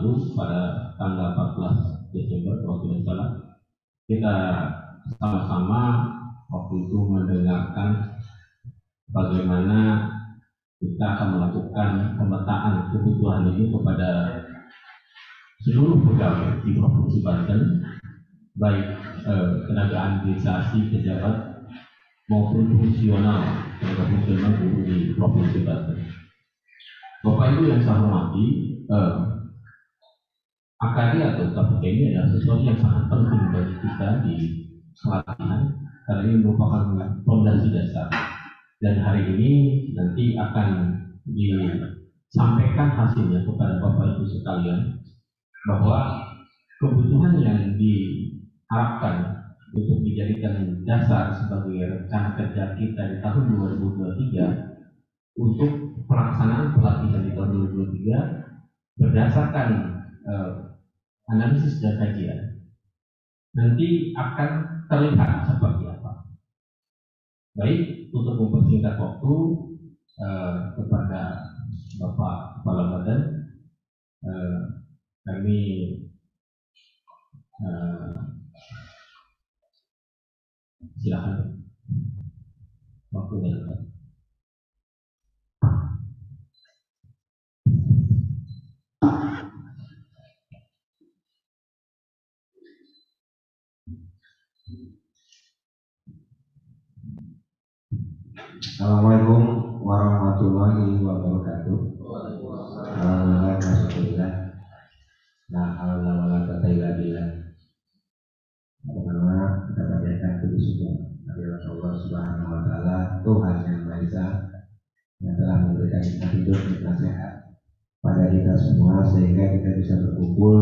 lalu pada tanggal 14 Desember kalau tidak salah, kita sama-sama waktu itu mendengarkan bagaimana kita akan melakukan pemetaan kebutuhan ini kepada seluruh pegawai di Provinsi Banten, baik tenaga administrasi, pejabat maupun fungsional guru di Provinsi Banten. Bapak Ibu yang saya hormati, AKD atau KPK ini adalah sesuatu yang sangat penting bagi kita di pelatihan, karena ini merupakan fondasi dasar. Dan hari ini nanti akan disampaikan hasilnya kepada Bapak Ibu sekalian, bahwa kebutuhan yang diharapkan untuk dijadikan dasar sebagai rencana kerja kita di tahun 2023 untuk pelaksanaan pelatihan di tahun 2023 berdasarkan analisis dan kajian nanti akan terlihat seperti apa. Baik, untuk mempersingkat waktu kepada Bapak Kepala Badan, kami silakan waktu dan Assalamualaikum warahmatullahi wabarakatuh. Alhamdulillah. Nah, alhamdulillah. Pertama kita panjatkan puji syukur kepada Allah Subhanahu wa taala, Tuhan yang Maha Esa, yang telah memberikan kita hidup dan sehat pada kita semua sehingga kita bisa berkumpul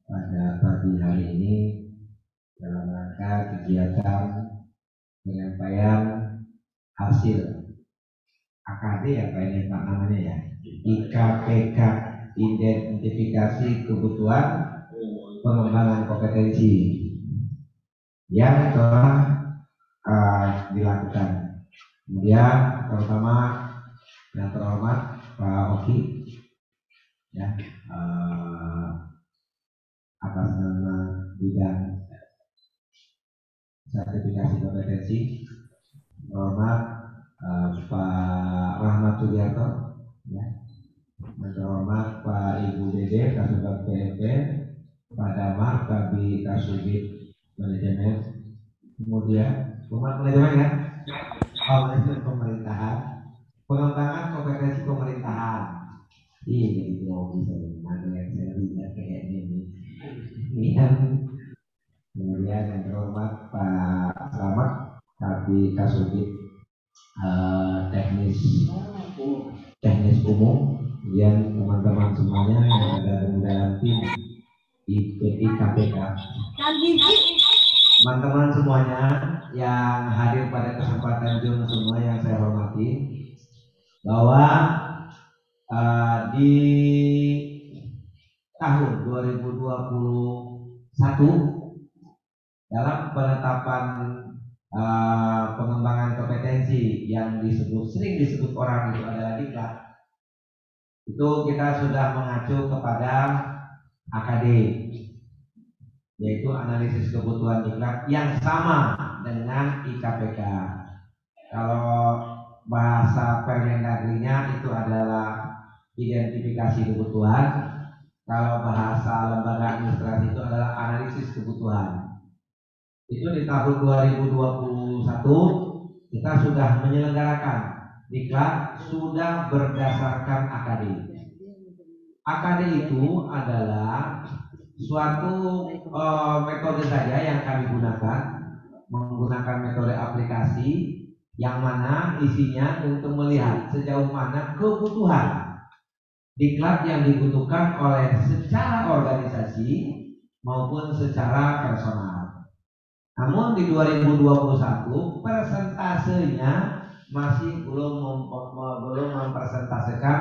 pada pagi hari ini dalam rangka kegiatan penyampaian hasil AKD apa ini Pak namanya ya, IKPK, identifikasi kebutuhan pengembangan kompetensi yang telah dilakukan. Kemudian terutama yang terhormat Pak Oki ya, atas nama bidang sertifikasi kompetensi, terhormat Pak Rahmat Sugiarto ya, terhormat Pak Ibu Dede Kasubag PMP, Pak Damar Kabi Kasubit Manajemen, kemudian manajemen ya, manajemen pemerintahan, pengembangan kompetensi pemerintahan. Ini mau bisa ada yang saya lihat kayak ini. Kemudian yang terhormat Pak Selamat Kabi Kasubit teknis umum, kemudian teman-teman semuanya yang ada di dalam tim IKPK, teman-teman semuanya yang hadir pada kesempatan Zoom semua yang saya hormati, bahwa di tahun 2021 dalam penetapan pengembangan kompetensi yang sering disebut orang itu adalah diklat, itu kita sudah mengacu kepada AKD, yaitu analisis kebutuhan diklat yang sama dengan IKPK. Kalau bahasa Permendagrinya itu adalah identifikasi kebutuhan, kalau bahasa lembaga administrasi itu adalah analisis kebutuhan. Itu di tahun 2021 kita sudah menyelenggarakan diklat sudah berdasarkan AKD. AKD itu adalah suatu metode saja yang kami gunakan, menggunakan metode aplikasi yang mana isinya untuk melihat sejauh mana kebutuhan diklat yang dibutuhkan oleh secara organisasi maupun secara personal. Namun di 2021 persentasenya masih belum mempresentasekan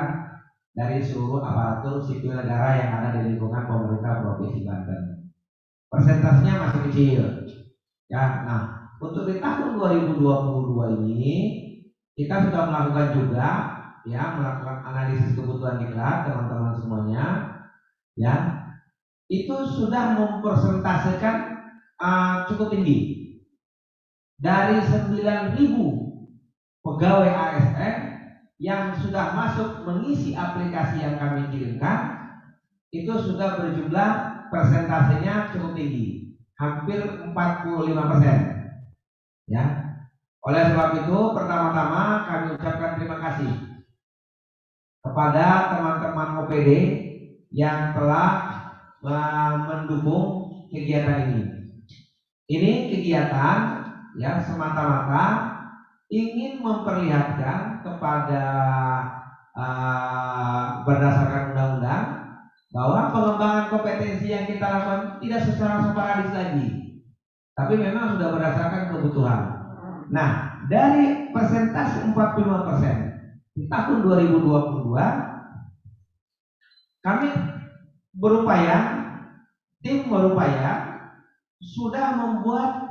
dari seluruh aparatur sipil negara yang ada di lingkungan pemerintah Provinsi Banten. Persentasenya masih kecil. Ya, nah untuk di tahun 2022 ini kita sudah melakukan juga ya, melakukan analisis kebutuhan diklat teman-teman semuanya, ya, itu sudah mempersentasekan cukup tinggi. Dari 9.000 pegawai ASN yang sudah masuk mengisi aplikasi yang kami kirimkan, itu sudah berjumlah persentasenya cukup tinggi, hampir 45%. Ya, oleh sebab itu pertama-tama kami ucapkan terima kasih kepada teman-teman OPD yang telah mendukung kegiatan ini. Ini kegiatan yang semata-mata ingin memperlihatkan kepada berdasarkan undang-undang bahwa pengembangan kompetensi yang kita lakukan tidak secara sporadis lagi, tapi memang sudah berdasarkan kebutuhan. Nah, dari persentase 45% di tahun 2022 kami tim berupaya sudah membuat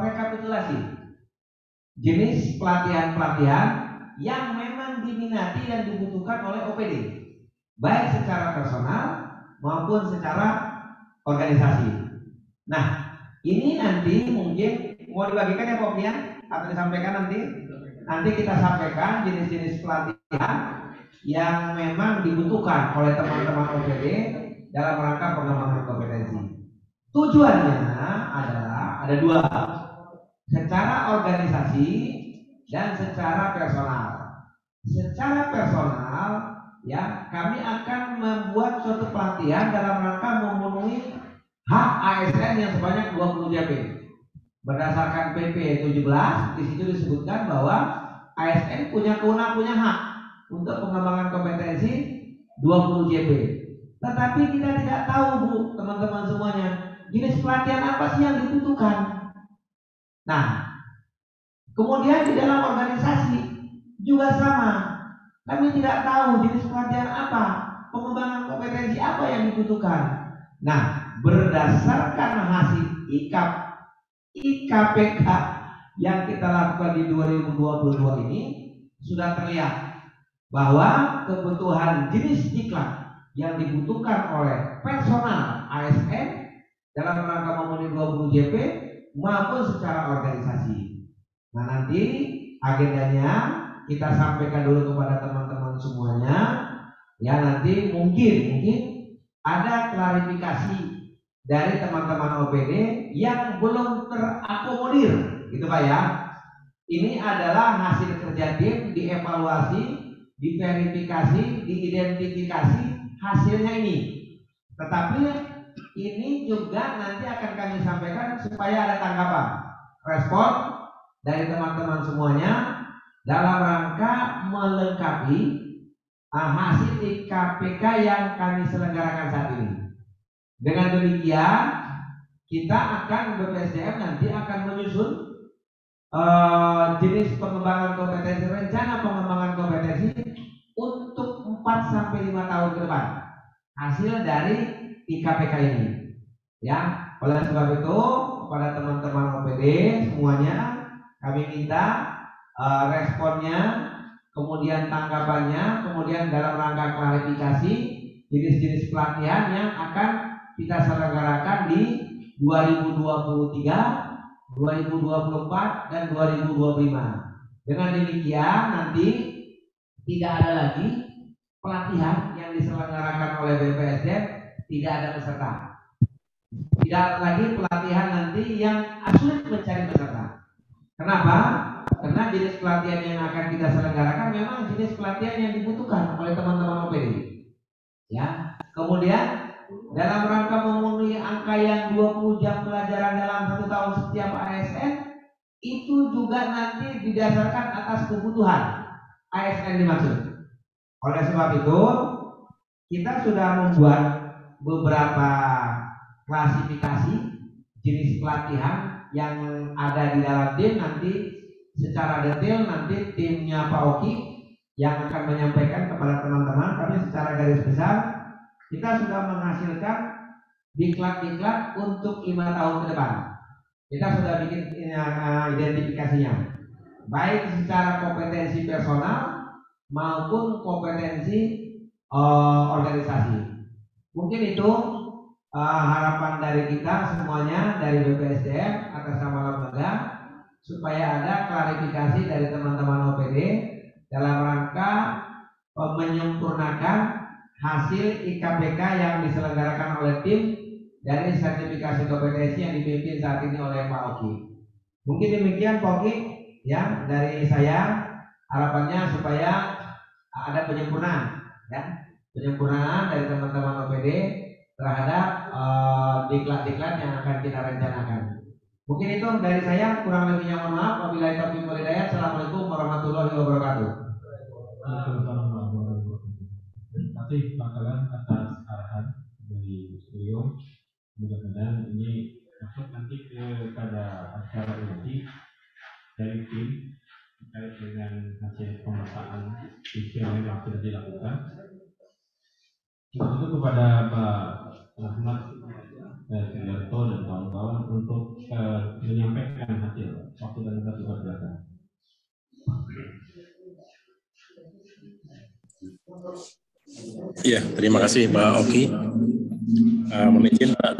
rekapitulasi jenis pelatihan-pelatihan yang memang diminati dan dibutuhkan oleh OPD, baik secara personal maupun secara organisasi. Nah, ini nanti mungkin mau dibagikan ya Pak Pian, atau disampaikan nanti? Nanti kita sampaikan jenis-jenis pelatihan yang memang dibutuhkan oleh teman-teman OPD dalam rangka pengembangan kompetensi. Tujuannya adalah ada dua, secara organisasi dan secara personal. Secara personal, ya, kami akan membuat suatu pelatihan dalam rangka memenuhi hak ASN yang sebanyak 20 JP. Berdasarkan PP 17, di situ disebutkan bahwa ASN punya hak untuk pengembangan kompetensi 20 JP. Tetapi kita tidak tahu, Bu, teman-teman semuanya, jenis pelatihan apa sih yang dibutuhkan. Nah, kemudian di dalam organisasi juga sama. Kami tidak tahu jenis pelatihan apa, pengembangan kompetensi apa yang dibutuhkan. Nah, berdasarkan hasil IKPK yang kita lakukan di 2022 ini sudah terlihat bahwa kebutuhan jenis diklat yang dibutuhkan oleh personal ASN dalam rangka memenuhi 20 JP maupun secara organisasi. Nah, nanti agendanya kita sampaikan dulu kepada teman-teman semuanya. Ya, nanti mungkin ada klarifikasi dari teman-teman OPD yang belum terakomodir, gitu Pak ya. Ini adalah hasil kerja tim, dievaluasi, diverifikasi, diidentifikasi hasilnya ini. Tetapi ini juga nanti akan kami sampaikan supaya ada tanggapan, respon dari teman-teman semuanya dalam rangka melengkapi hasil IKPK yang kami selenggarakan saat ini. Dengan demikian kita akan BPSDM nanti akan menyusun jenis pengembangan kompetensi, rencana pengembangan kompetensi untuk 4-5 tahun ke depan hasil dari IKPK ini. Ya, oleh sebab itu kepada teman-teman OPD semuanya kami minta responnya, kemudian tanggapannya, kemudian dalam rangka klarifikasi jenis-jenis pelatihan yang akan kita selenggarakan di 2023, 2024 dan 2025. Dengan demikian nanti tidak ada lagi pelatihan yang diselenggarakan oleh BPSDM tidak ada peserta. Tidak ada lagi pelatihan nanti yang sulit mencari peserta. Kenapa? Karena jenis pelatihan yang akan kita selenggarakan memang jenis pelatihan yang dibutuhkan oleh teman-teman OPD. Ya. Kemudian dalam rangka memenuhi angka yang 20 jam pelajaran dalam 1 tahun setiap ASN, itu juga nanti didasarkan atas kebutuhan ASN dimaksud. Oleh sebab itu, kita sudah membuat beberapa klasifikasi jenis pelatihan yang ada di dalam tim. Nanti secara detail nanti timnya Pak Oki yang akan menyampaikan kepada teman-teman. Kami secara garis besar kita sudah menghasilkan diklat-diklat untuk 5 tahun ke depan. Kita sudah bikin identifikasinya, baik secara kompetensi personal maupun kompetensi organisasi. Mungkin itu harapan dari kita semuanya dari BPSDM atas nama lembaga, supaya ada klarifikasi dari teman-teman OPD dalam rangka menyempurnakan hasil IKPK yang diselenggarakan oleh tim dari sertifikasi kompetensi yang dipimpin saat ini oleh Pak Oki. Mungkin demikian Pak Oki ya dari saya, harapannya supaya ada penyempurnaan ya, penyempurnaan dari teman-teman OPD terhadap diklat-diklat yang akan kita rencanakan. Mungkin itu dari saya, kurang lebihnya mohon maaf. Wabillahi taufiq wal hidayah. Assalamualaikum warahmatullahi wabarakatuh. Terima kasih Pak Kalan atas arahan dari beliau. Mudah-mudahan ini masuk nanti kepada acara inti dari tim terkait dengan hasil pemetaan visual yang sudah dilakukan. Itu kepada Pak Rahmat Sugiarto dan kawan-kawan untuk menyampaikan hasil waktu dan tempat dipersilakan. Iya, terima kasih Pak Oki. Mohon izin Pak.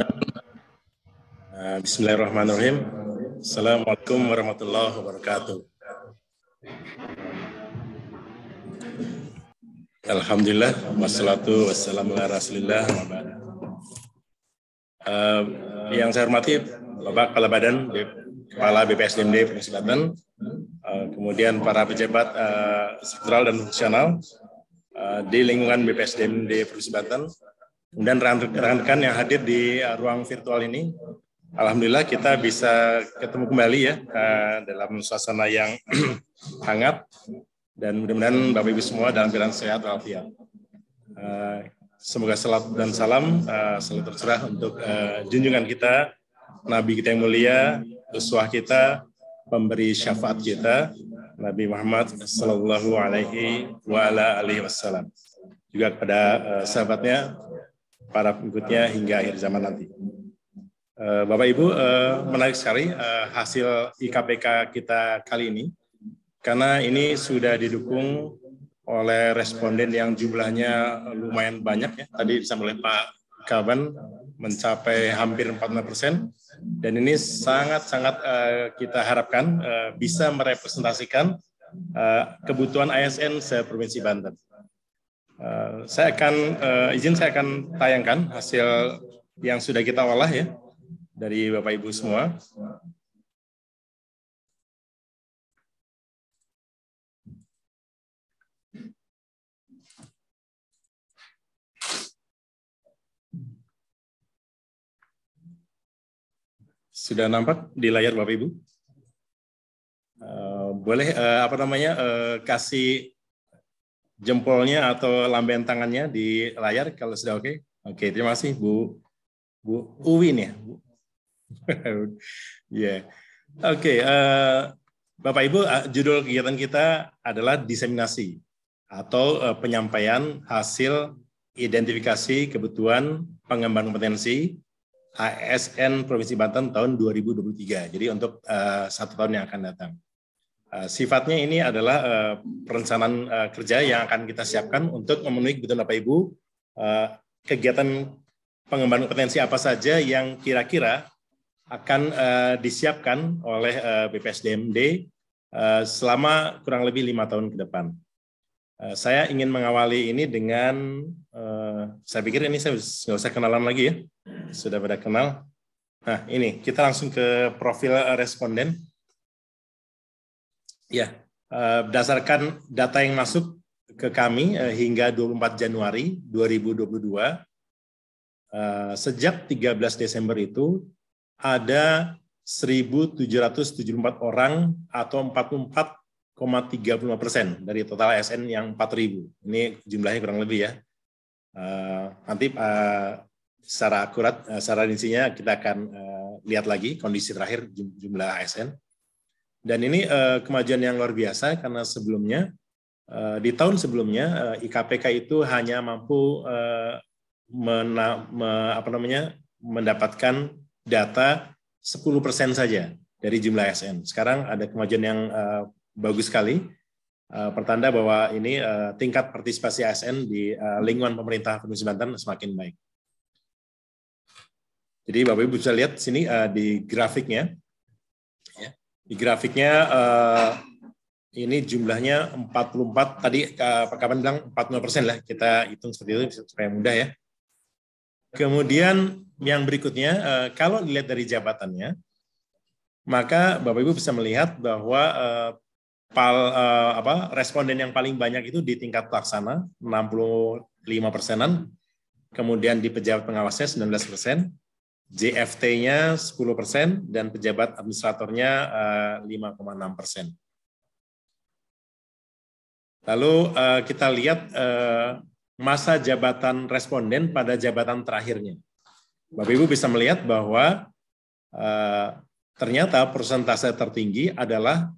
Bismillahirrahmanirrahim. Assalamualaikum warahmatullahi wabarakatuh. Alhamdulillah, wassalatu wassalamu ala rasulillah. Yang saya hormati Bapak Kepala Badan, Kepala BPSDMD Provinsi Banten, kemudian para pejabat struktural dan fungsional di lingkungan BPSDMD Provinsi Banten, kemudian rekan-rekan yang hadir di ruang virtual ini. Alhamdulillah kita bisa ketemu kembali ya dalam suasana yang hangat, dan mudah-mudahan Bapak Ibu semua dalam keadaan sehat walafiat. Semoga salat dan salam selalu tercurah untuk junjungan kita, Nabi kita yang mulia, uswah kita, pemberi syafaat kita, Nabi Muhammad Sallallahu Alaihi Wasallam. Juga kepada sahabatnya, para pengikutnya hingga akhir zaman nanti. Bapak Ibu, menarik sekali hasil IKPK kita kali ini, karena ini sudah didukung oleh responden yang jumlahnya lumayan banyak ya. Tadi disampaikan oleh Pak Kaban mencapai hampir 40%, dan ini sangat-sangat kita harapkan bisa merepresentasikan kebutuhan ASN se-Provinsi Banten. Saya akan tayangkan hasil yang sudah kita olah ya dari Bapak Ibu semua. Sudah nampak di layar Bapak Ibu? Boleh kasih jempolnya atau lambaian tangannya di layar kalau sudah oke. Oke, terima kasih Bu Uwin ya. Ya, oke. Bapak Ibu, judul kegiatan kita adalah diseminasi atau penyampaian hasil identifikasi kebutuhan pengembangan kompetensi ASN Provinsi Banten tahun 2023. Jadi untuk 1 tahun yang akan datang. Sifatnya ini adalah perencanaan kerja yang akan kita siapkan untuk memenuhi kebutuhan Bapak Ibu, kegiatan pengembangan kompetensi apa saja yang kira-kira akan disiapkan oleh BPSDMD selama kurang lebih 5 tahun ke depan. Saya ingin mengawali ini dengan, saya pikir ini saya nggak usah kenalan lagi ya, sudah pada kenal. Nah ini, kita langsung ke profil responden. Ya, berdasarkan data yang masuk ke kami hingga 24 Januari 2022, sejak 13 Desember itu ada 1.774 orang atau 44,35% dari total ASN yang 4.000. Ini jumlahnya kurang lebih ya. Nanti secara akurat, secara rincinya kita akan lihat lagi kondisi terakhir jumlah ASN. Dan ini kemajuan yang luar biasa karena sebelumnya, di tahun sebelumnya IKPK itu hanya mampu mendapatkan data 10% saja dari jumlah ASN. Sekarang ada kemajuan yang bagus sekali, pertanda bahwa ini tingkat partisipasi ASN di lingkungan pemerintah Provinsi Banten semakin baik. Jadi Bapak Ibu bisa lihat sini di grafiknya. Ya. Di grafiknya ini jumlahnya 44, tadi Pak Kapan bilang 40% lah, kita hitung seperti itu supaya mudah ya. Kemudian yang berikutnya, kalau dilihat dari jabatannya, maka Bapak Ibu bisa melihat bahwa responden yang paling banyak itu di tingkat pelaksana 65%-an, kemudian di pejabat pengawasnya 19%, JFT-nya 10%, dan pejabat administratornya 5,6%. Lalu kita lihat masa jabatan responden pada jabatan terakhirnya. Bapak Ibu bisa melihat bahwa ternyata persentase tertinggi adalah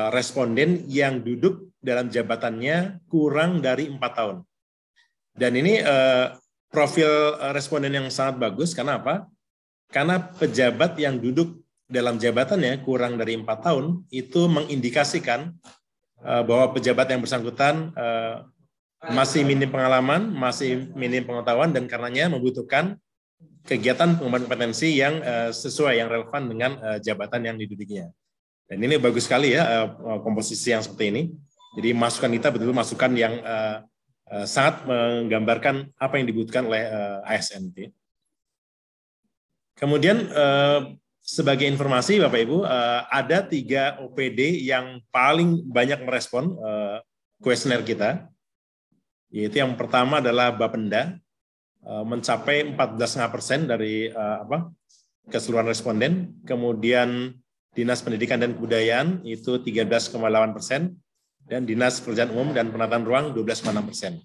responden yang duduk dalam jabatannya kurang dari 4 tahun. Dan ini profil responden yang sangat bagus, karena apa? Karena pejabat yang duduk dalam jabatannya kurang dari 4 tahun, itu mengindikasikan bahwa pejabat yang bersangkutan masih minim pengalaman, masih minim pengetahuan, dan karenanya membutuhkan kegiatan pengembangan kompetensi yang sesuai, yang relevan dengan jabatan yang didudukinya. Dan ini bagus sekali ya, komposisi yang seperti ini. Jadi masukan kita betul-betul masukan yang sangat menggambarkan apa yang dibutuhkan oleh ASN. Kemudian sebagai informasi Bapak Ibu, ada 3 OPD yang paling banyak merespon kuesioner kita. Yaitu yang pertama adalah Bapenda, mencapai 14,5% dari keseluruhan responden. Kemudian Dinas Pendidikan dan Kebudayaan itu 13,8%, dan Dinas Pekerjaan Umum dan Penataan Ruang 12,6%.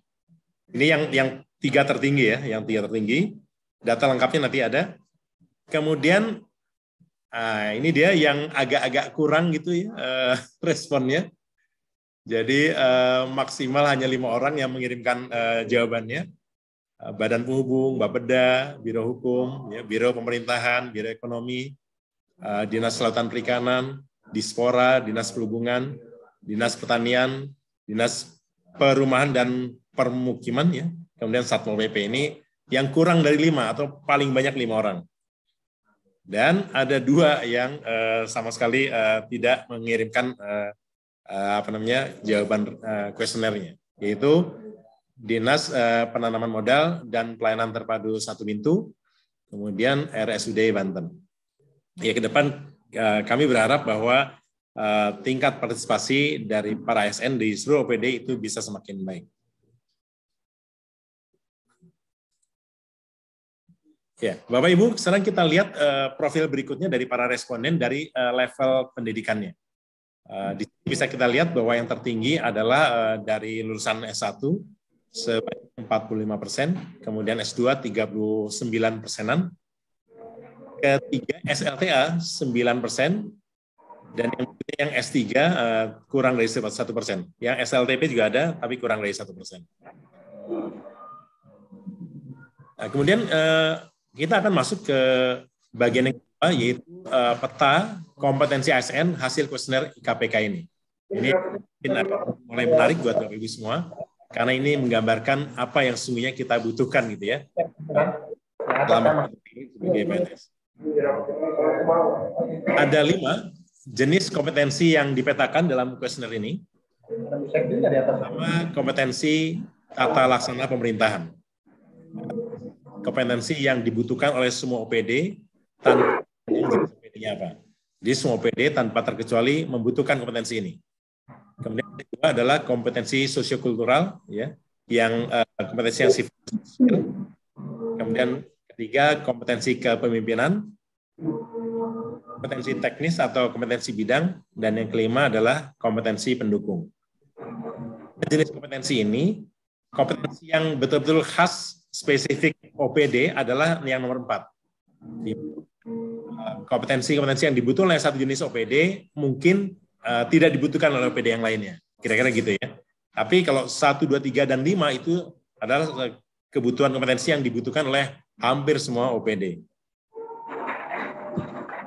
Ini yang 3 tertinggi ya, yang 3 tertinggi. Data lengkapnya nanti ada. Kemudian ini dia yang agak-agak kurang gitu ya responnya. Jadi maksimal hanya 5 orang yang mengirimkan jawabannya. Badan Penghubung, Bapeda, Biro Hukum, ya, Biro Pemerintahan, Biro Ekonomi, Dinas Kelautan Perikanan, Dispora, Dinas Perhubungan, Dinas Pertanian, Dinas Perumahan dan Permukiman, ya. Kemudian Satpol PP. Ini yang kurang dari 5 atau paling banyak 5 orang. Dan ada 2 yang sama sekali tidak mengirimkan jawaban kuesionernya, yaitu Dinas Penanaman Modal dan Pelayanan Terpadu Satu Pintu, kemudian RSUD Banten. Ya, ke depan kami berharap bahwa tingkat partisipasi dari para ASN di seluruh OPD itu bisa semakin baik. Ya, Bapak Ibu, sekarang kita lihat profil berikutnya dari para responden dari level pendidikannya. Di sini bisa kita lihat bahwa yang tertinggi adalah dari lulusan S1 sebanyak 45%, kemudian S2 39%-an, ketiga SLTA 9%, dan yang S3 kurang dari 1%. Yang SLTP juga ada, tapi kurang dari 1%. Nah, kemudian kita akan masuk ke bagian yang kedua, yaitu peta kompetensi ASN hasil kuesioner IKPK ini. Ini mulai menarik buat Bapak Ibu semua, karena ini menggambarkan apa yang sesungguhnya kita butuhkan gitu ya dalam sebagai PNS. Ada 5 jenis kompetensi yang dipetakan dalam kuesioner ini. Pertama, kompetensi tata laksana pemerintahan. Kompetensi yang dibutuhkan oleh semua OPD tanpa OPD-nya apa. Jadi semua OPD tanpa terkecuali membutuhkan kompetensi ini. Kemudian yang kedua adalah kompetensi sosiokultural, ya, yang kompetensi yang sifatnya. Kemudian ketiga, kompetensi kepemimpinan, kompetensi teknis atau kompetensi bidang, dan yang kelima adalah kompetensi pendukung. Jenis kompetensi ini, kompetensi yang betul-betul khas spesifik OPD adalah yang nomor 4. Kompetensi-kompetensi yang dibutuhkan oleh satu jenis OPD mungkin tidak dibutuhkan oleh OPD yang lainnya. Kira-kira gitu ya. Tapi kalau 1, 2, 3, dan 5 itu adalah kebutuhan kompetensi yang dibutuhkan oleh hampir semua OPD.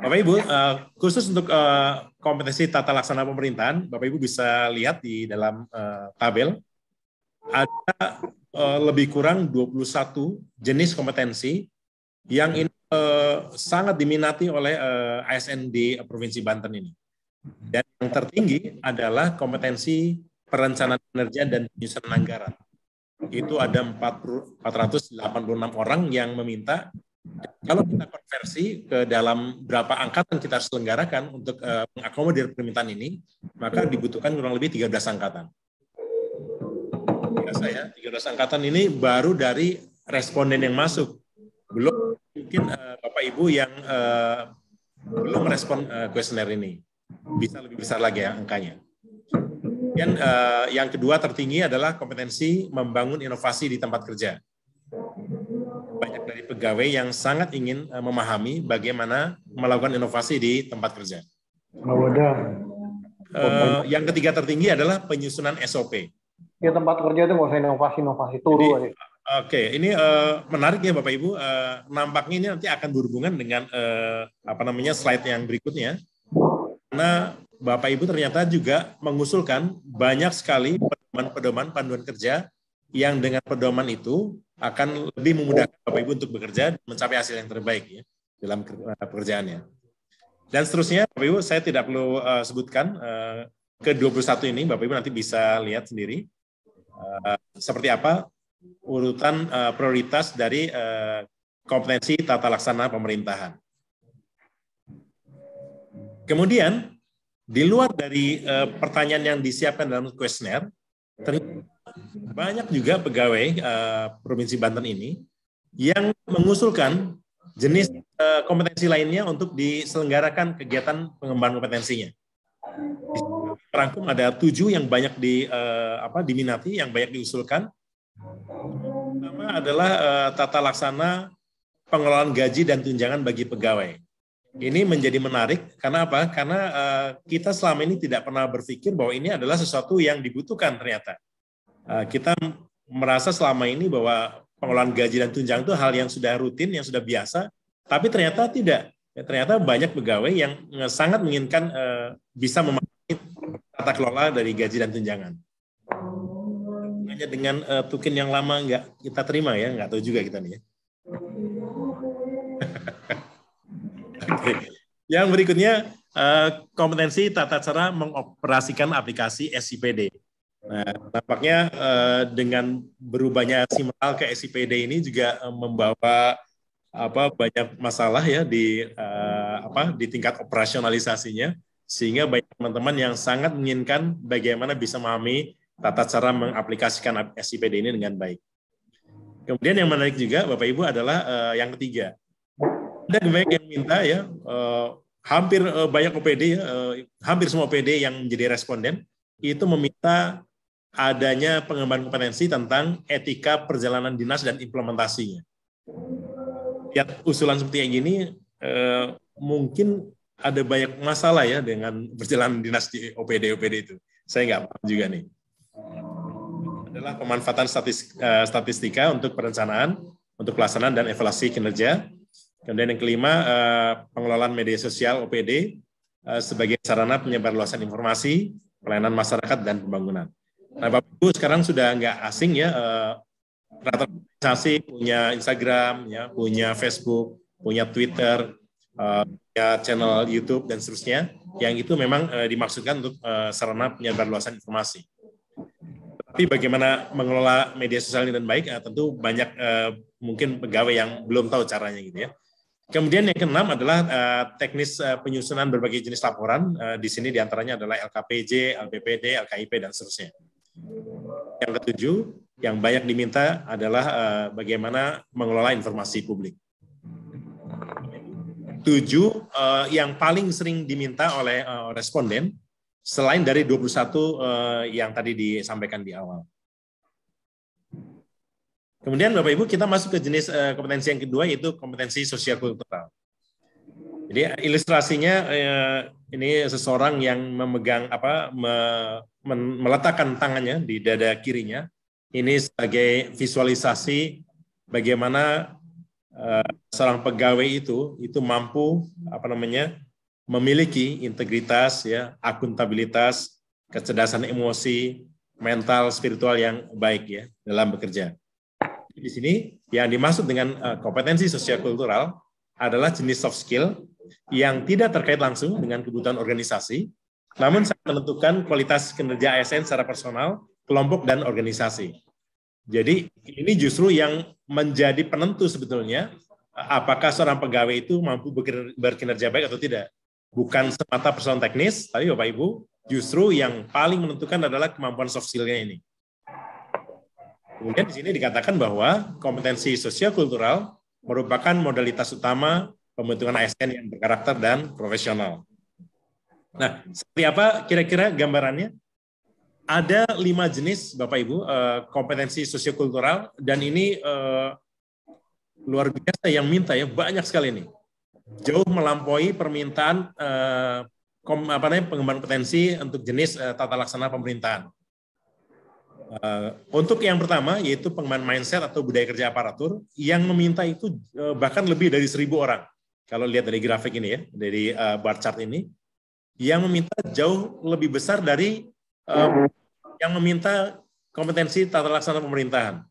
Bapak Ibu, khusus untuk kompetensi tata laksana pemerintahan, Bapak Ibu bisa lihat di dalam tabel, ada lebih kurang 21 jenis kompetensi yang ini sangat diminati oleh ASN di Provinsi Banten ini. Dan yang tertinggi adalah kompetensi perencanaan kinerja dan penyusunan anggaran. Itu ada 486 orang yang meminta. Kalau kita konversi ke dalam berapa angkatan kita harus selenggarakan untuk mengakomodir permintaan ini, maka dibutuhkan kurang lebih 13 angkatan. Biasa ya, 13 angkatan ini baru dari responden yang masuk. Belum mungkin Bapak Ibu yang belum merespon kuesioner ini. Bisa lebih besar lagi ya angkanya. Dan yang kedua tertinggi adalah kompetensi membangun inovasi di tempat kerja. Banyak dari pegawai yang sangat ingin memahami bagaimana melakukan inovasi di tempat kerja. Yang ketiga tertinggi adalah penyusunan SOP. Ya, tempat kerja itu nggak usah inovasi turu aja. Oke, ini menarik ya Bapak Ibu. Nampaknya ini nanti akan berhubungan dengan slide yang berikutnya. Karena Bapak Ibu ternyata juga mengusulkan banyak sekali pedoman panduan kerja yang dengan pedoman itu akan lebih memudahkan Bapak Ibu untuk bekerja dan mencapai hasil yang terbaik ya dalam pekerjaannya. Dan seterusnya Bapak Ibu, saya tidak perlu sebutkan ke-21 ini, Bapak Ibu nanti bisa lihat sendiri seperti apa urutan prioritas dari kompetensi tata laksana pemerintahan. Kemudian, di luar dari pertanyaan yang disiapkan dalam kuesioner, banyak juga pegawai Provinsi Banten ini yang mengusulkan jenis kompetensi lainnya untuk diselenggarakan kegiatan pengembangan kompetensinya. Rangkum ada 7 yang banyak diminati, yang banyak diusulkan. Pertama adalah tata laksana pengelolaan gaji dan tunjangan bagi pegawai. Ini menjadi menarik karena apa? Karena kita selama ini tidak pernah berpikir bahwa ini adalah sesuatu yang dibutuhkan ternyata. Kita merasa selama ini bahwa pengelolaan gaji dan tunjangan itu hal yang sudah rutin, yang sudah biasa, tapi ternyata tidak. Ternyata banyak pegawai yang sangat menginginkan bisa memahami tata kelola dari gaji dan tunjangan. Hanya dengan tukin yang lama nggak kita terima ya, nggak tahu juga kita nih ya. Oke. Yang berikutnya kompetensi tata cara mengoperasikan aplikasi SIPD. Nah, nampaknya dengan berubahnya simeral ke SIPD ini juga membawa banyak masalah ya di tingkat operasionalisasinya, sehingga banyak teman-teman yang sangat menginginkan bagaimana bisa memahami tata cara mengaplikasikan SIPD ini dengan baik. Kemudian yang menarik juga Bapak Ibu adalah yang ketiga. Ada banyak yang minta ya, hampir banyak OPD, hampir semua OPD yang menjadi responden itu meminta adanya pengembangan kompetensi tentang etika perjalanan dinas dan implementasinya. Lihat usulan seperti yang gini, mungkin ada banyak masalah ya dengan perjalanan dinas di OPD itu. Saya nggak paham juga nih. Adalah pemanfaatan statistika untuk perencanaan, untuk pelaksanaan dan evaluasi kinerja. Kemudian yang kelima, pengelolaan media sosial OPD sebagai sarana penyebarluasan informasi, pelayanan masyarakat, dan pembangunan. Nah, Bapak Ibu sekarang sudah nggak asing ya, rata-rata organisasi punya Instagram, ya, punya Facebook, punya Twitter, punya channel YouTube, dan seterusnya, yang itu memang dimaksudkan untuk sarana penyebarluasan informasi. Tapi bagaimana mengelola media sosial ini dengan baik, tentu banyak mungkin pegawai yang belum tahu caranya gitu ya. Kemudian yang keenam adalah teknis penyusunan berbagai jenis laporan. Di sini diantaranya adalah LKPJ, LPPD, LKIP, dan seterusnya. Yang ketujuh, yang banyak diminta adalah bagaimana mengelola informasi publik. 7, yang paling sering diminta oleh responden, selain dari 21 yang tadi disampaikan di awal. Kemudian Bapak Ibu kita masuk ke jenis kompetensi yang kedua, yaitu kompetensi sosial kultural. Jadi ilustrasinya ini seseorang yang memegang meletakkan tangannya di dada kirinya. Ini sebagai visualisasi bagaimana seorang pegawai itu mampu memiliki integritas, ya, akuntabilitas, kecerdasan emosi, mental, spiritual yang baik ya dalam bekerja. Di sini yang dimaksud dengan kompetensi sosial-kultural adalah jenis soft skill yang tidak terkait langsung dengan kebutuhan organisasi, namun sangat menentukan kualitas kinerja ASN secara personal, kelompok, dan organisasi. Jadi ini justru yang menjadi penentu sebetulnya apakah seorang pegawai itu mampu berkinerja baik atau tidak. Bukan semata persoalan teknis, tapi Bapak Ibu, justru yang paling menentukan adalah kemampuan soft skill-nya ini. Kemudian di sini dikatakan bahwa kompetensi sosio-kultural merupakan modalitas utama pembentukan ASN yang berkarakter dan profesional. Nah, seperti apa kira-kira gambarannya? Ada 5 jenis, Bapak Ibu, kompetensi sosio-kultural, dan ini luar biasa yang minta ya, banyak sekali ini. Jauh melampaui permintaan pengembangan potensi untuk jenis tata laksana pemerintahan. Untuk yang pertama, yaitu pengembangan mindset atau budaya kerja aparatur, yang meminta itu bahkan lebih dari 1.000 orang. Kalau lihat dari grafik ini ya, dari bar chart ini, yang meminta jauh lebih besar dari yang meminta kompetensi tata laksana pemerintahan.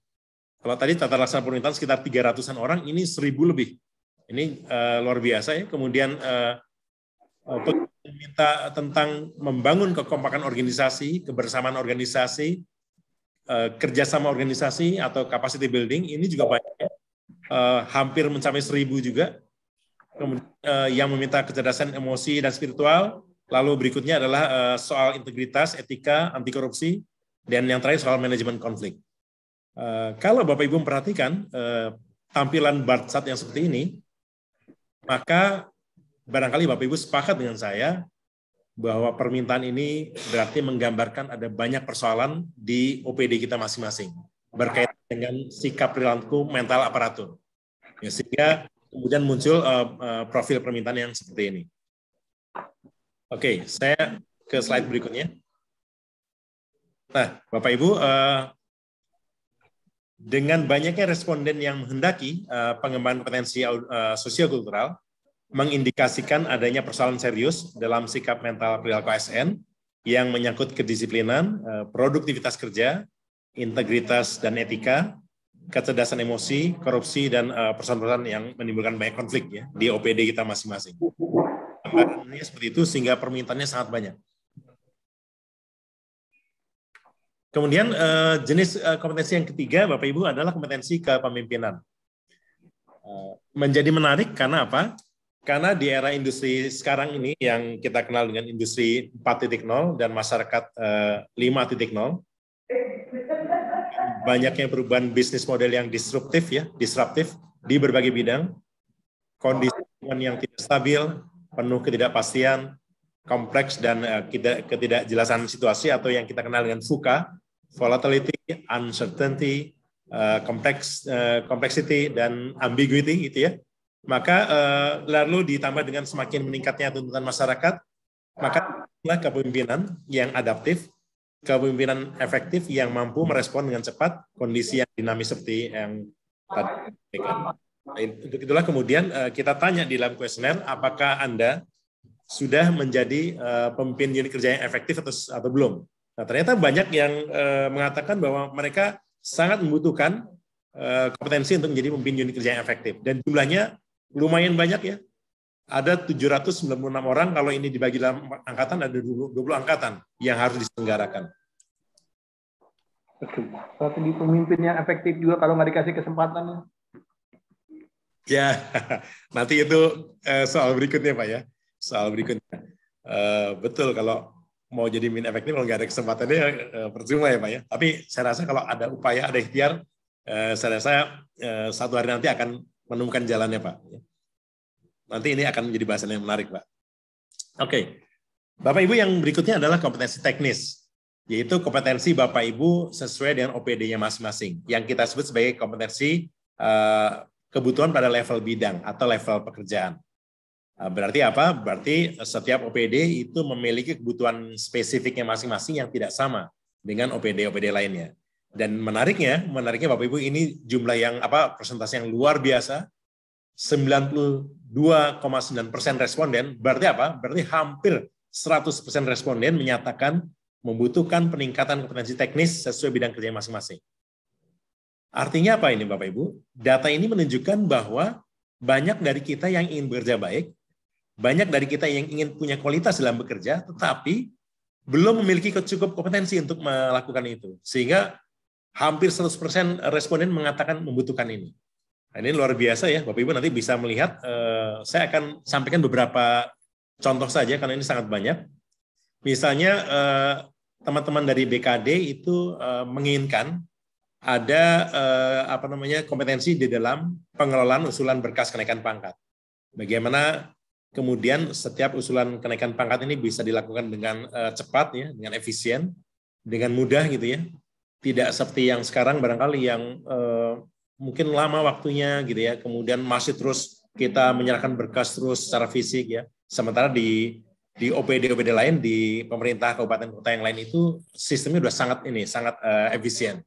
Kalau tadi tata laksana pemerintahan sekitar 300-an orang, ini 1.000 lebih. Ini luar biasa ya. Kemudian meminta tentang membangun kekompakan organisasi, kebersamaan organisasi, kerjasama organisasi atau capacity building, ini juga banyak ya. Hampir mencapai 1.000 juga. Kemudian yang meminta kecerdasan emosi dan spiritual. Lalu berikutnya adalah soal integritas, etika, anti korupsi, dan yang terakhir soal manajemen konflik. Kalau Bapak Ibu memperhatikan tampilan bar chart yang seperti ini, maka barangkali Bapak Ibu sepakat dengan saya bahwa permintaan ini berarti menggambarkan ada banyak persoalan di OPD kita masing-masing berkaitan dengan sikap perilaku mental aparatur. Ya, sehingga kemudian muncul profil permintaan yang seperti ini. Oke, saya ke slide berikutnya. Nah, Bapak Ibu, dengan banyaknya responden yang menghendaki pengembangan kompetensi sosio-kultural, mengindikasikan adanya persoalan serius dalam sikap mental perilaku ASN yang menyangkut kedisiplinan, produktivitas kerja, integritas dan etika, kecerdasan emosi, korupsi, dan persoalan-persoalan yang menimbulkan banyak konflik ya di OPD kita masing-masing. Gambarannya seperti itu sehingga permintaannya sangat banyak. Kemudian jenis kompetensi yang ketiga, Bapak Ibu, adalah kompetensi kepemimpinan. Menjadi menarik karena apa? Karena di era industri sekarang ini yang kita kenal dengan industri 4.0 dan masyarakat 5.0, banyaknya perubahan bisnis model yang disruptif di berbagai bidang, kondisi yang tidak stabil, penuh ketidakpastian, kompleks dan ketidakjelasan situasi atau yang kita kenal dengan VUCA, volatility, uncertainty, complexity, dan ambiguity gitu ya. Maka lalu ditambah dengan semakin meningkatnya tuntutan masyarakat, maka kepemimpinan yang adaptif, kepemimpinan efektif yang mampu merespon dengan cepat kondisi yang dinamis seperti yang tadi. Untuk itulah kemudian kita tanya di dalam kuesioner, apakah Anda sudah menjadi pemimpin unit kerja yang efektif atau belum? Nah, ternyata banyak yang mengatakan bahwa mereka sangat membutuhkan kompetensi untuk menjadi pemimpin unit kerja yang efektif. Dan jumlahnya lumayan banyak ya. Ada 796 orang, kalau ini dibagi dalam angkatan, ada 20 angkatan yang harus diselenggarakan. Strategi pemimpin yang efektif juga kalau nggak dikasih kesempatan. Ya, nanti itu soal berikutnya Pak ya. Soal berikutnya. Betul, kalau mau jadi pemimpin efektif, kalau nggak ada kesempatannya, percuma ya Pak ya. Tapi saya rasa kalau ada upaya, ada ikhtiar, saya rasa satu hari nanti akan menemukan jalannya Pak. Nanti ini akan menjadi bahasan yang menarik Pak. Oke. Bapak Ibu, yang berikutnya adalah kompetensi teknis, yaitu kompetensi Bapak Ibu sesuai dengan OPD-nya masing-masing, yang kita sebut sebagai kompetensi kebutuhan pada level bidang atau level pekerjaan. Berarti apa? Berarti setiap OPD itu memiliki kebutuhan spesifiknya masing-masing yang tidak sama dengan OPD-OPD lainnya. Dan menariknya Bapak Ibu, ini jumlah yang persentase yang luar biasa, 92,9% responden, berarti apa? Berarti hampir 100% responden menyatakan membutuhkan peningkatan kompetensi teknis sesuai bidang kerja masing-masing. Artinya apa ini Bapak Ibu? Data ini menunjukkan bahwa banyak dari kita yang ingin bekerja baik, banyak dari kita yang ingin punya kualitas dalam bekerja, tetapi belum memiliki cukup kompetensi untuk melakukan itu. Sehingga hampir 100% responden mengatakan membutuhkan ini. Nah, ini luar biasa ya, Bapak Ibu nanti bisa melihat, saya akan sampaikan beberapa contoh saja karena ini sangat banyak. Misalnya teman-teman dari BKD itu menginginkan ada kompetensi di dalam pengelolaan usulan berkas kenaikan pangkat. Bagaimana kemudian setiap usulan kenaikan pangkat ini bisa dilakukan dengan cepat ya, dengan efisien, dengan mudah gitu ya. Tidak seperti yang sekarang barangkali yang mungkin lama waktunya gitu ya. Kemudian masih terus kita menyerahkan berkas terus secara fisik ya. Sementara di OPD lain di pemerintah kabupaten kota yang lain itu sistemnya sudah sangat efisien.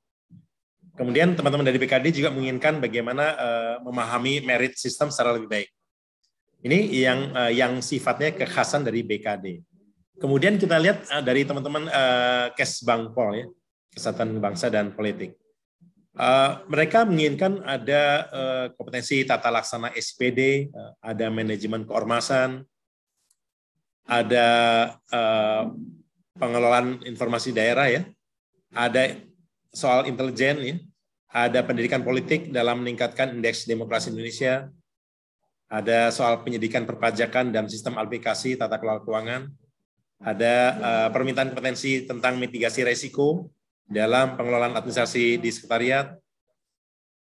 Kemudian teman-teman dari BKD juga menginginkan bagaimana memahami merit system secara lebih baik. Ini yang sifatnya kekhasan dari BKD. Kemudian kita lihat dari teman-teman Kesbangpol ya, Kesatuan Bangsa dan Politik. Mereka menginginkan ada kompetensi tata laksana SPD, ada manajemen keormasan, ada pengelolaan informasi daerah ya, ada soal intelijen ya, ada pendidikan politik dalam meningkatkan indeks demokrasi Indonesia, ada soal penyidikan perpajakan dan sistem aplikasi tata kelola keuangan, ada permintaan kompetensi tentang mitigasi resiko dalam pengelolaan administrasi di sekretariat,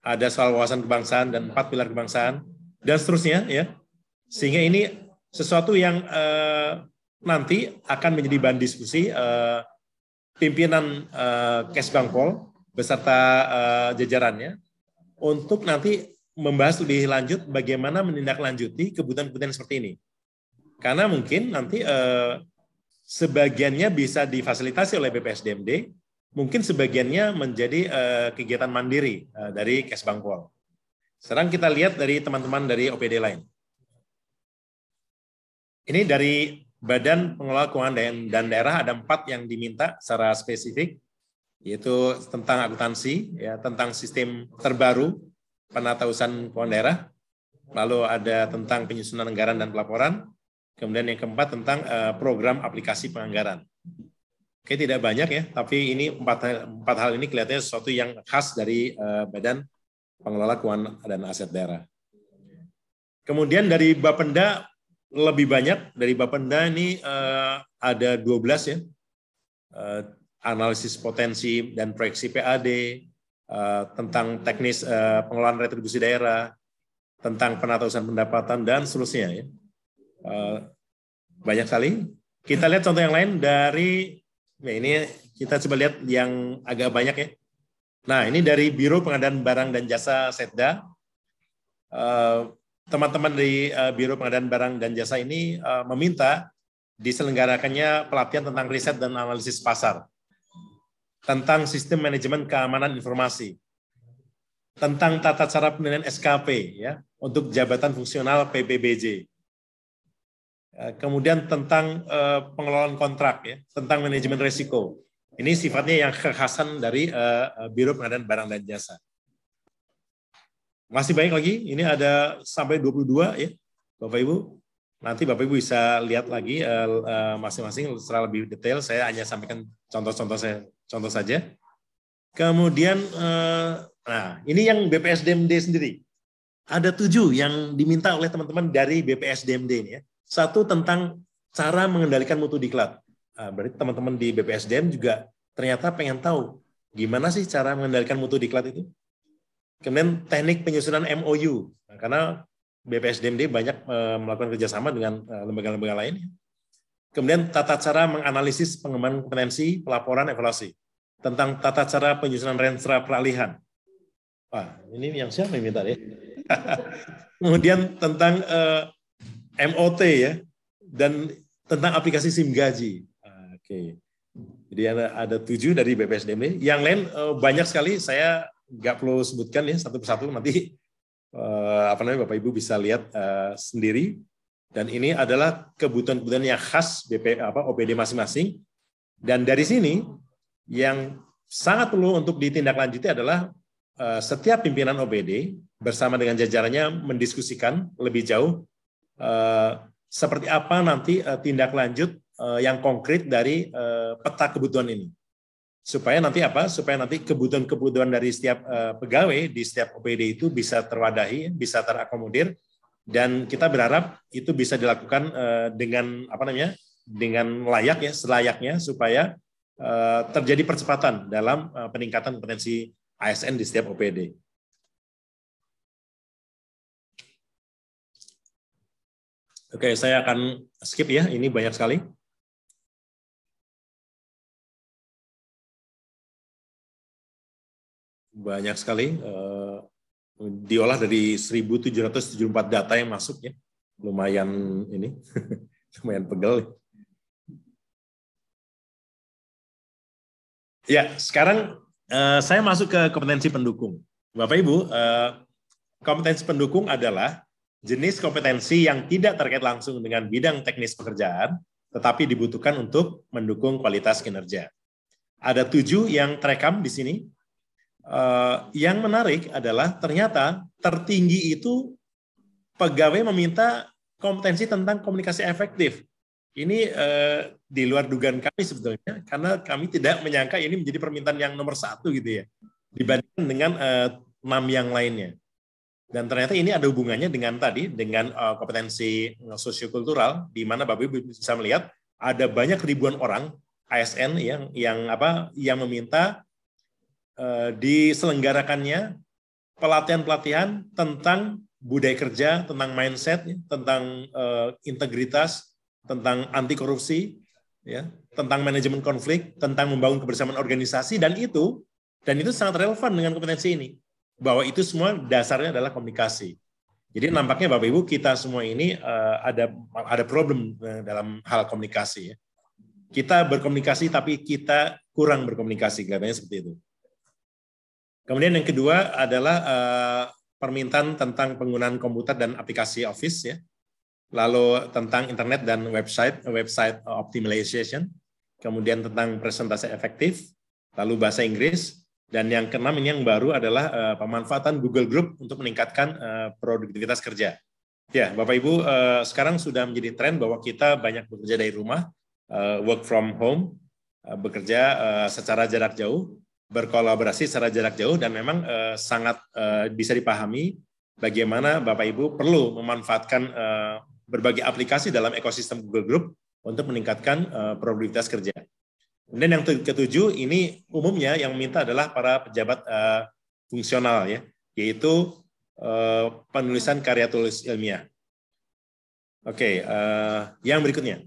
ada soal wawasan kebangsaan dan 4 pilar kebangsaan, dan seterusnya ya. Sehingga ini sesuatu yang nanti akan menjadi bahan diskusi pimpinan Kesbangpol beserta jajarannya untuk nanti membahas lebih lanjut bagaimana menindaklanjuti kebutuhan-kebutuhan seperti ini. Karena mungkin nanti sebagiannya bisa difasilitasi oleh BPSDMD, mungkin sebagiannya menjadi kegiatan mandiri dari Kesbangpol. Sekarang kita lihat dari teman-teman dari OPD lain. Ini dari Badan Pengelola Keuangan dan Daerah ada 4 yang diminta secara spesifik, yaitu tentang akuntansi, ya, tentang sistem terbaru penatausahaan keuangan daerah, lalu ada tentang penyusunan anggaran dan pelaporan, kemudian yang keempat tentang program aplikasi penganggaran. Oke, tidak banyak ya, tapi ini empat hal ini kelihatannya sesuatu yang khas dari Badan Pengelola Keuangan dan Aset Daerah. Kemudian dari Bapenda lebih banyak, dari Bapenda ini ada 12 ya, analisis potensi dan proyeksi PAD, tentang teknis pengelolaan retribusi daerah, tentang penatausan pendapatan, dan seterusnya. Ya. Banyak sekali. Kita lihat contoh yang lain dari, ya ini kita coba lihat yang agak banyak ya. Nah ini dari Biro Pengadaan Barang dan Jasa Setda. Teman-teman dari Biro Pengadaan Barang dan Jasa ini meminta diselenggarakannya pelatihan tentang riset dan analisis pasar, tentang sistem manajemen keamanan informasi, tentang tata cara penilaian SKP ya untuk jabatan fungsional PPBJ. Kemudian tentang pengelolaan kontrak ya, tentang manajemen risiko. Ini sifatnya yang kekhasan dari Biro Pengadaan Barang dan Jasa. Masih banyak lagi, ini ada sampai 22 ya, Bapak Ibu. Nanti Bapak Ibu bisa lihat lagi masing-masing secara lebih detail. Saya hanya sampaikan contoh saja. Kemudian, nah ini yang BPSDMD sendiri. Ada 7 yang diminta oleh teman-teman dari BPSDMD ini ya. 1 tentang cara mengendalikan mutu diklat. Nah, berarti teman-teman di BPSDM juga ternyata pengen tahu gimana sih cara mengendalikan mutu diklat itu. Kemudian teknik penyusunan MOU, nah, karena BPSDMD banyak melakukan kerjasama dengan lembaga-lembaga lain. Kemudian tata cara menganalisis pengembangan kompetensi, pelaporan, evaluasi. Tentang tata cara penyusunan renstra peralihan. Wah, ini yang siapa yang minta ya? Kemudian tentang MOT ya, dan tentang aplikasi SIM gaji. Oke. Jadi ada 7 dari BPSDMD. Yang lain banyak sekali, saya nggak perlu sebutkan ya satu persatu, nanti Bapak Ibu bisa lihat sendiri. Dan ini adalah kebutuhan-kebutuhan yang khas OPD masing-masing. Dan dari sini yang sangat perlu untuk ditindaklanjuti adalah setiap pimpinan OPD bersama dengan jajarannya mendiskusikan lebih jauh seperti apa nanti tindak lanjut yang konkret dari peta kebutuhan ini. Supaya nanti kebutuhan-kebutuhan dari setiap pegawai di setiap OPD itu bisa terwadahi, bisa terakomodir, dan kita berharap itu bisa dilakukan dengan layak ya, selayaknya, supaya terjadi percepatan dalam peningkatan kompetensi ASN di setiap OPD. Oke, saya akan skip ya, ini banyak sekali. Banyak sekali, diolah dari 1.774 data yang masuk ya, lumayan ini, lumayan pegel. Ya, sekarang saya masuk ke kompetensi pendukung. Bapak Ibu, kompetensi pendukung adalah jenis kompetensi yang tidak terkait langsung dengan bidang teknis pekerjaan, tetapi dibutuhkan untuk mendukung kualitas kinerja. Ada 7 yang terekam di sini. Yang menarik adalah ternyata tertinggi itu pegawai meminta kompetensi tentang komunikasi efektif. Ini di luar dugaan kami sebetulnya, karena kami tidak menyangka ini menjadi permintaan yang nomor 1 gitu ya, dibandingkan dengan 6 yang lainnya. Dan ternyata ini ada hubungannya dengan kompetensi sosiokultural, di mana Bapak Ibu bisa melihat ada banyak ribuan orang ASN yang meminta diselenggarakannya pelatihan-pelatihan tentang budaya kerja, tentang mindset, tentang integritas, tentang anti korupsi, ya, tentang manajemen konflik, tentang membangun kebersamaan organisasi, dan itu sangat relevan dengan kompetensi ini, bahwa itu semua dasarnya adalah komunikasi. Jadi nampaknya Bapak Ibu kita semua ini ada problem dalam hal komunikasi. Ya. Kita berkomunikasi tapi kita kurang berkomunikasi, kelihatannya seperti itu. Kemudian yang kedua adalah permintaan tentang penggunaan komputer dan aplikasi Office, ya. Lalu tentang internet dan website optimization, kemudian tentang presentasi efektif, lalu bahasa Inggris, dan yang keenam ini yang baru adalah pemanfaatan Google Group untuk meningkatkan produktivitas kerja. Ya, Bapak Ibu, sekarang sudah menjadi tren bahwa kita banyak bekerja dari rumah, work from home, bekerja secara jarak jauh, berkolaborasi secara jarak jauh, dan memang sangat bisa dipahami bagaimana Bapak Ibu perlu memanfaatkan berbagai aplikasi dalam ekosistem Google Group untuk meningkatkan produktivitas kerja. Kemudian yang ketujuh, ini umumnya yang meminta adalah para pejabat fungsional, ya, yaitu penulisan karya tulis ilmiah. Oke, yang berikutnya.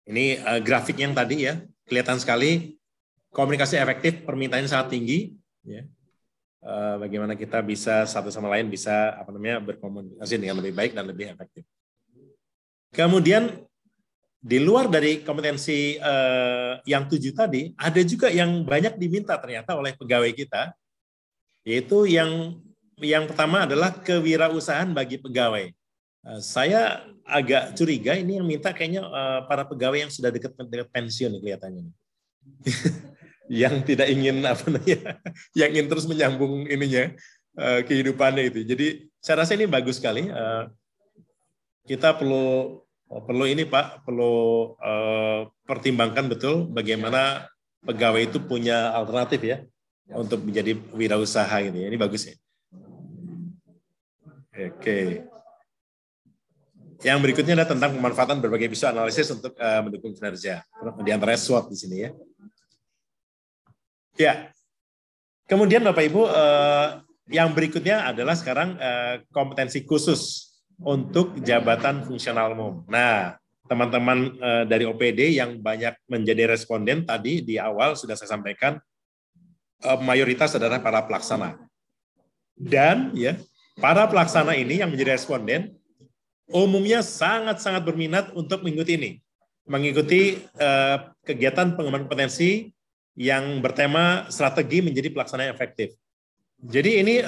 Ini grafik yang tadi ya, kelihatan sekali komunikasi efektif, permintaannya sangat tinggi, ya. Bagaimana kita bisa satu sama lain bisa berkomunikasi dengan lebih baik dan lebih efektif. Kemudian di luar dari kompetensi yang 7 tadi, ada juga yang banyak diminta ternyata oleh pegawai kita, yaitu yang pertama adalah kewirausahaan bagi pegawai. Saya agak curiga ini yang minta kayaknya para pegawai yang sudah dekat pensiun kelihatannya. Yang tidak ingin yang ingin terus menyambung ininya kehidupannya itu. Jadi saya rasa ini bagus sekali. Kita perlu ini Pak, perlu pertimbangkan betul bagaimana pegawai itu punya alternatif ya untuk menjadi wirausaha gitu ya. Ini bagus ya. Oke. Yang berikutnya adalah tentang pemanfaatan berbagai visual analisis untuk mendukung kinerja. Di antaranya SWOT di sini ya. Ya, kemudian Bapak Ibu, yang berikutnya adalah sekarang kompetensi khusus untuk jabatan fungsional umum. Nah, teman-teman dari OPD yang banyak menjadi responden tadi di awal sudah saya sampaikan, mayoritas adalah para pelaksana. Dan ya, para pelaksana ini yang menjadi responden umumnya sangat-sangat berminat untuk mengikuti kegiatan pengembangan kompetensi yang bertema strategi menjadi pelaksana yang efektif. Jadi ini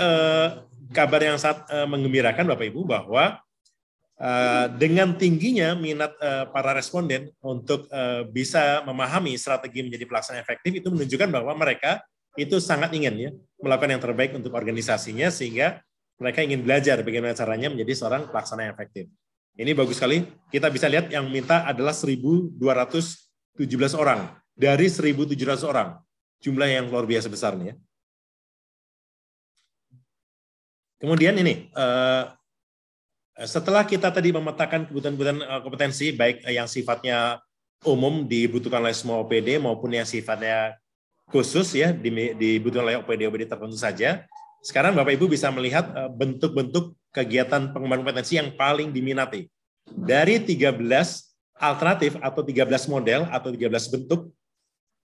kabar yang sangat menggembirakan Bapak Ibu bahwa dengan tingginya minat para responden untuk bisa memahami strategi menjadi pelaksana efektif, itu menunjukkan bahwa mereka itu sangat ingin ya melakukan yang terbaik untuk organisasinya, sehingga mereka ingin belajar bagaimana caranya menjadi seorang pelaksana yang efektif. Ini bagus sekali. Kita bisa lihat yang minta adalah 1.217 orang dari 1.700 orang. Jumlah yang luar biasa besar nih ya. Kemudian ini, setelah kita tadi memetakan kebutuhan-kebutuhan kompetensi, baik yang sifatnya umum dibutuhkan oleh semua OPD maupun yang sifatnya khusus ya dibutuhkan oleh OPD tertentu saja. Sekarang Bapak Ibu bisa melihat bentuk-bentuk kegiatan pengembangan kompetensi yang paling diminati. Dari 13 alternatif atau 13 model atau 13 bentuk,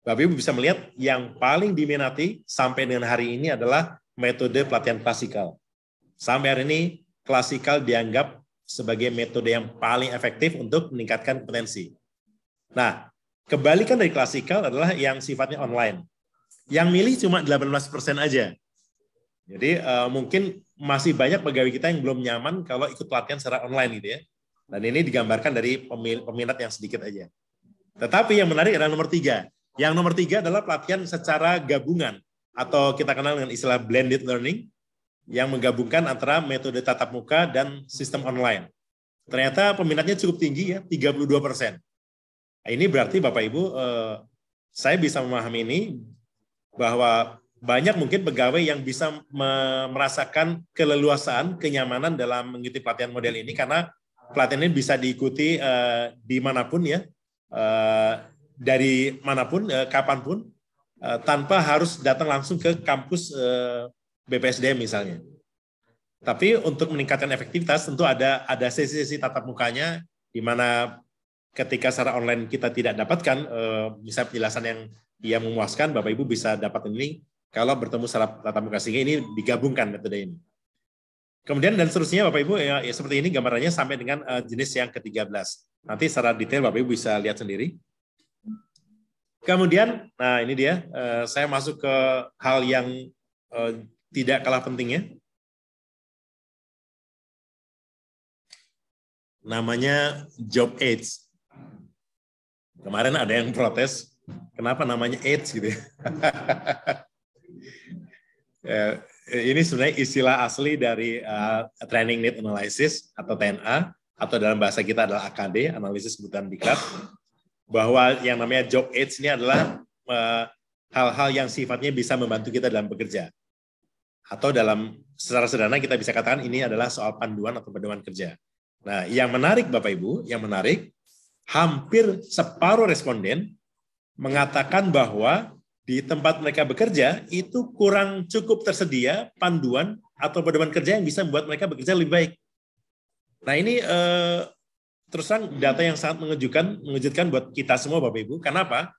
Bapak Ibu bisa melihat yang paling diminati sampai dengan hari ini adalah metode pelatihan klasikal. Sampai hari ini klasikal dianggap sebagai metode yang paling efektif untuk meningkatkan kompetensi. Nah, kebalikan dari klasikal adalah yang sifatnya online. Yang milih cuma 18% aja. Jadi mungkin masih banyak pegawai kita yang belum nyaman kalau ikut pelatihan secara online gitu ya. Dan ini digambarkan dari peminat yang sedikit aja. Tetapi yang menarik adalah nomor 3. Yang nomor 3 adalah pelatihan secara gabungan atau kita kenal dengan istilah blended learning yang menggabungkan antara metode tatap muka dan sistem online. Ternyata peminatnya cukup tinggi ya, 32%. Nah, ini berarti Bapak Ibu, saya bisa memahami ini bahwa banyak mungkin pegawai yang bisa merasakan keleluasaan, kenyamanan dalam mengikuti pelatihan model ini karena pelatihan ini bisa diikuti dimanapun ya, dari manapun, kapanpun, tanpa harus datang langsung ke kampus BPSDM misalnya. Tapi untuk meningkatkan efektivitas tentu ada sesi-sesi tatap mukanya di mana ketika secara online kita tidak dapatkan misalnya penjelasan yang memuaskan, Bapak Ibu bisa dapat ini kalau bertemu secara tatap muka, sehingga ini digabungkan metode ini. Kemudian dan seterusnya Bapak Ibu ya seperti ini gambarannya sampai dengan jenis yang ke-13. Nanti secara detail Bapak Ibu bisa lihat sendiri. Kemudian, nah ini dia, saya masuk ke hal yang tidak kalah pentingnya. Namanya job aids. Kemarin ada yang protes, kenapa namanya aids gitu ya. Ini sebenarnya istilah asli dari Training Need Analysis atau TNA, atau dalam bahasa kita adalah AKD, analisis kebutuhan diklat, bahwa yang namanya job aids ini adalah hal-hal yang sifatnya bisa membantu kita dalam bekerja. Atau dalam secara sederhana kita bisa katakan ini adalah soal panduan atau pedoman kerja. Nah, yang menarik Bapak Ibu, yang menarik, hampir separuh responden mengatakan bahwa di tempat mereka bekerja itu kurang cukup tersedia panduan atau pedoman kerja yang bisa membuat mereka bekerja lebih baik. Nah, ini terus terang data yang sangat mengejutkan buat kita semua Bapak Ibu. Kenapa?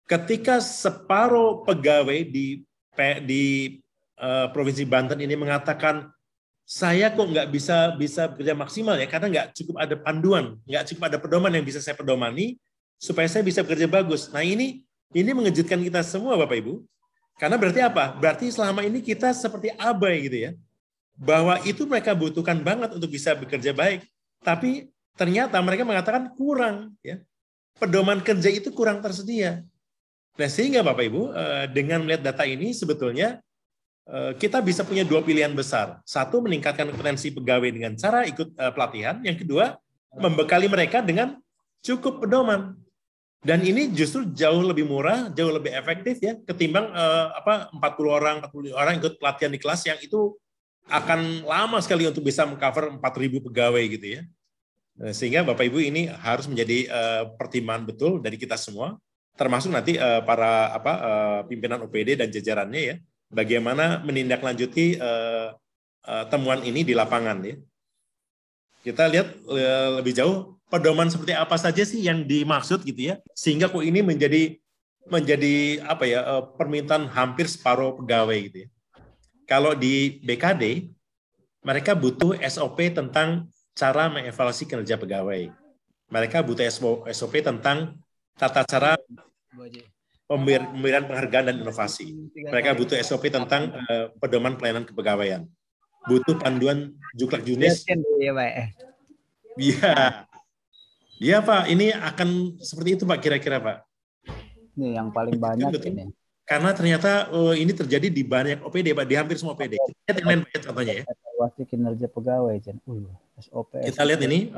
Ketika separuh pegawai di Provinsi Banten ini mengatakan, saya kok nggak bisa bekerja maksimal ya, karena nggak cukup ada panduan, nggak cukup ada pedoman yang bisa saya pedomani supaya saya bisa bekerja bagus. Nah ini mengejutkan kita semua Bapak Ibu, karena berarti apa? Berarti selama ini kita seperti abai gitu ya, bahwa itu mereka butuhkan banget untuk bisa bekerja baik, tapi ternyata mereka mengatakan kurang ya, pedoman kerja itu kurang tersedia. Nah sehingga Bapak Ibu dengan melihat data ini sebetulnya kita bisa punya dua pilihan besar. Satu, meningkatkan kompetensi pegawai dengan cara ikut pelatihan. Yang kedua, membekali mereka dengan cukup pedoman. Dan ini justru jauh lebih murah, jauh lebih efektif ya ketimbang 40 orang ikut pelatihan di kelas yang itu akan lama sekali untuk bisa mengcover 4.000 pegawai gitu ya. Sehingga Bapak Ibu ini harus menjadi pertimbangan betul dari kita semua, termasuk nanti para pimpinan OPD dan jajarannya ya. Bagaimana menindaklanjuti temuan ini di lapangan ya. Kita lihat lebih jauh pedoman seperti apa saja sih yang dimaksud gitu ya, sehingga kok ini menjadi permintaan hampir separuh pegawai gitu ya. Kalau di BKD mereka butuh SOP tentang cara mengevaluasi kinerja pegawai. Mereka butuh SOP tentang tata cara pemberian penghargaan dan inovasi. Mereka butuh SOP tentang pedoman pelayanan kepegawaian. butuh panduan Juklak Junis. Iya, Pak. Iya. Iya, Pak. Ini akan seperti itu, Pak, kira-kira, Pak. Ini yang paling banyak ini. Karena ternyata ini terjadi di banyak OPD, Pak, di hampir semua OPD. Kita lihat yang lain, Pak, contohnya ya. Evaluasi kinerja pegawai, Jen. SOP. Kita lihat ini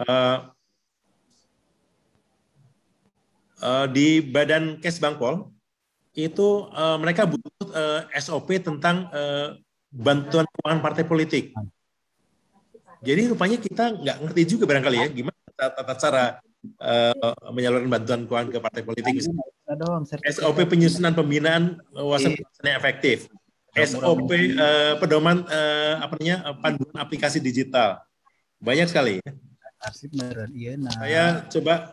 di Badan Kes Bangpol itu mereka butuh SOP tentang bantuan keuangan partai politik. Jadi rupanya kita nggak ngerti juga barangkali ya gimana tata cara menyalurkan bantuan keuangan ke partai politik. SOP penyusunan pembinaan wawasan yang efektif. SOP pedoman panduan aplikasi digital. Banyak sekali. Saya coba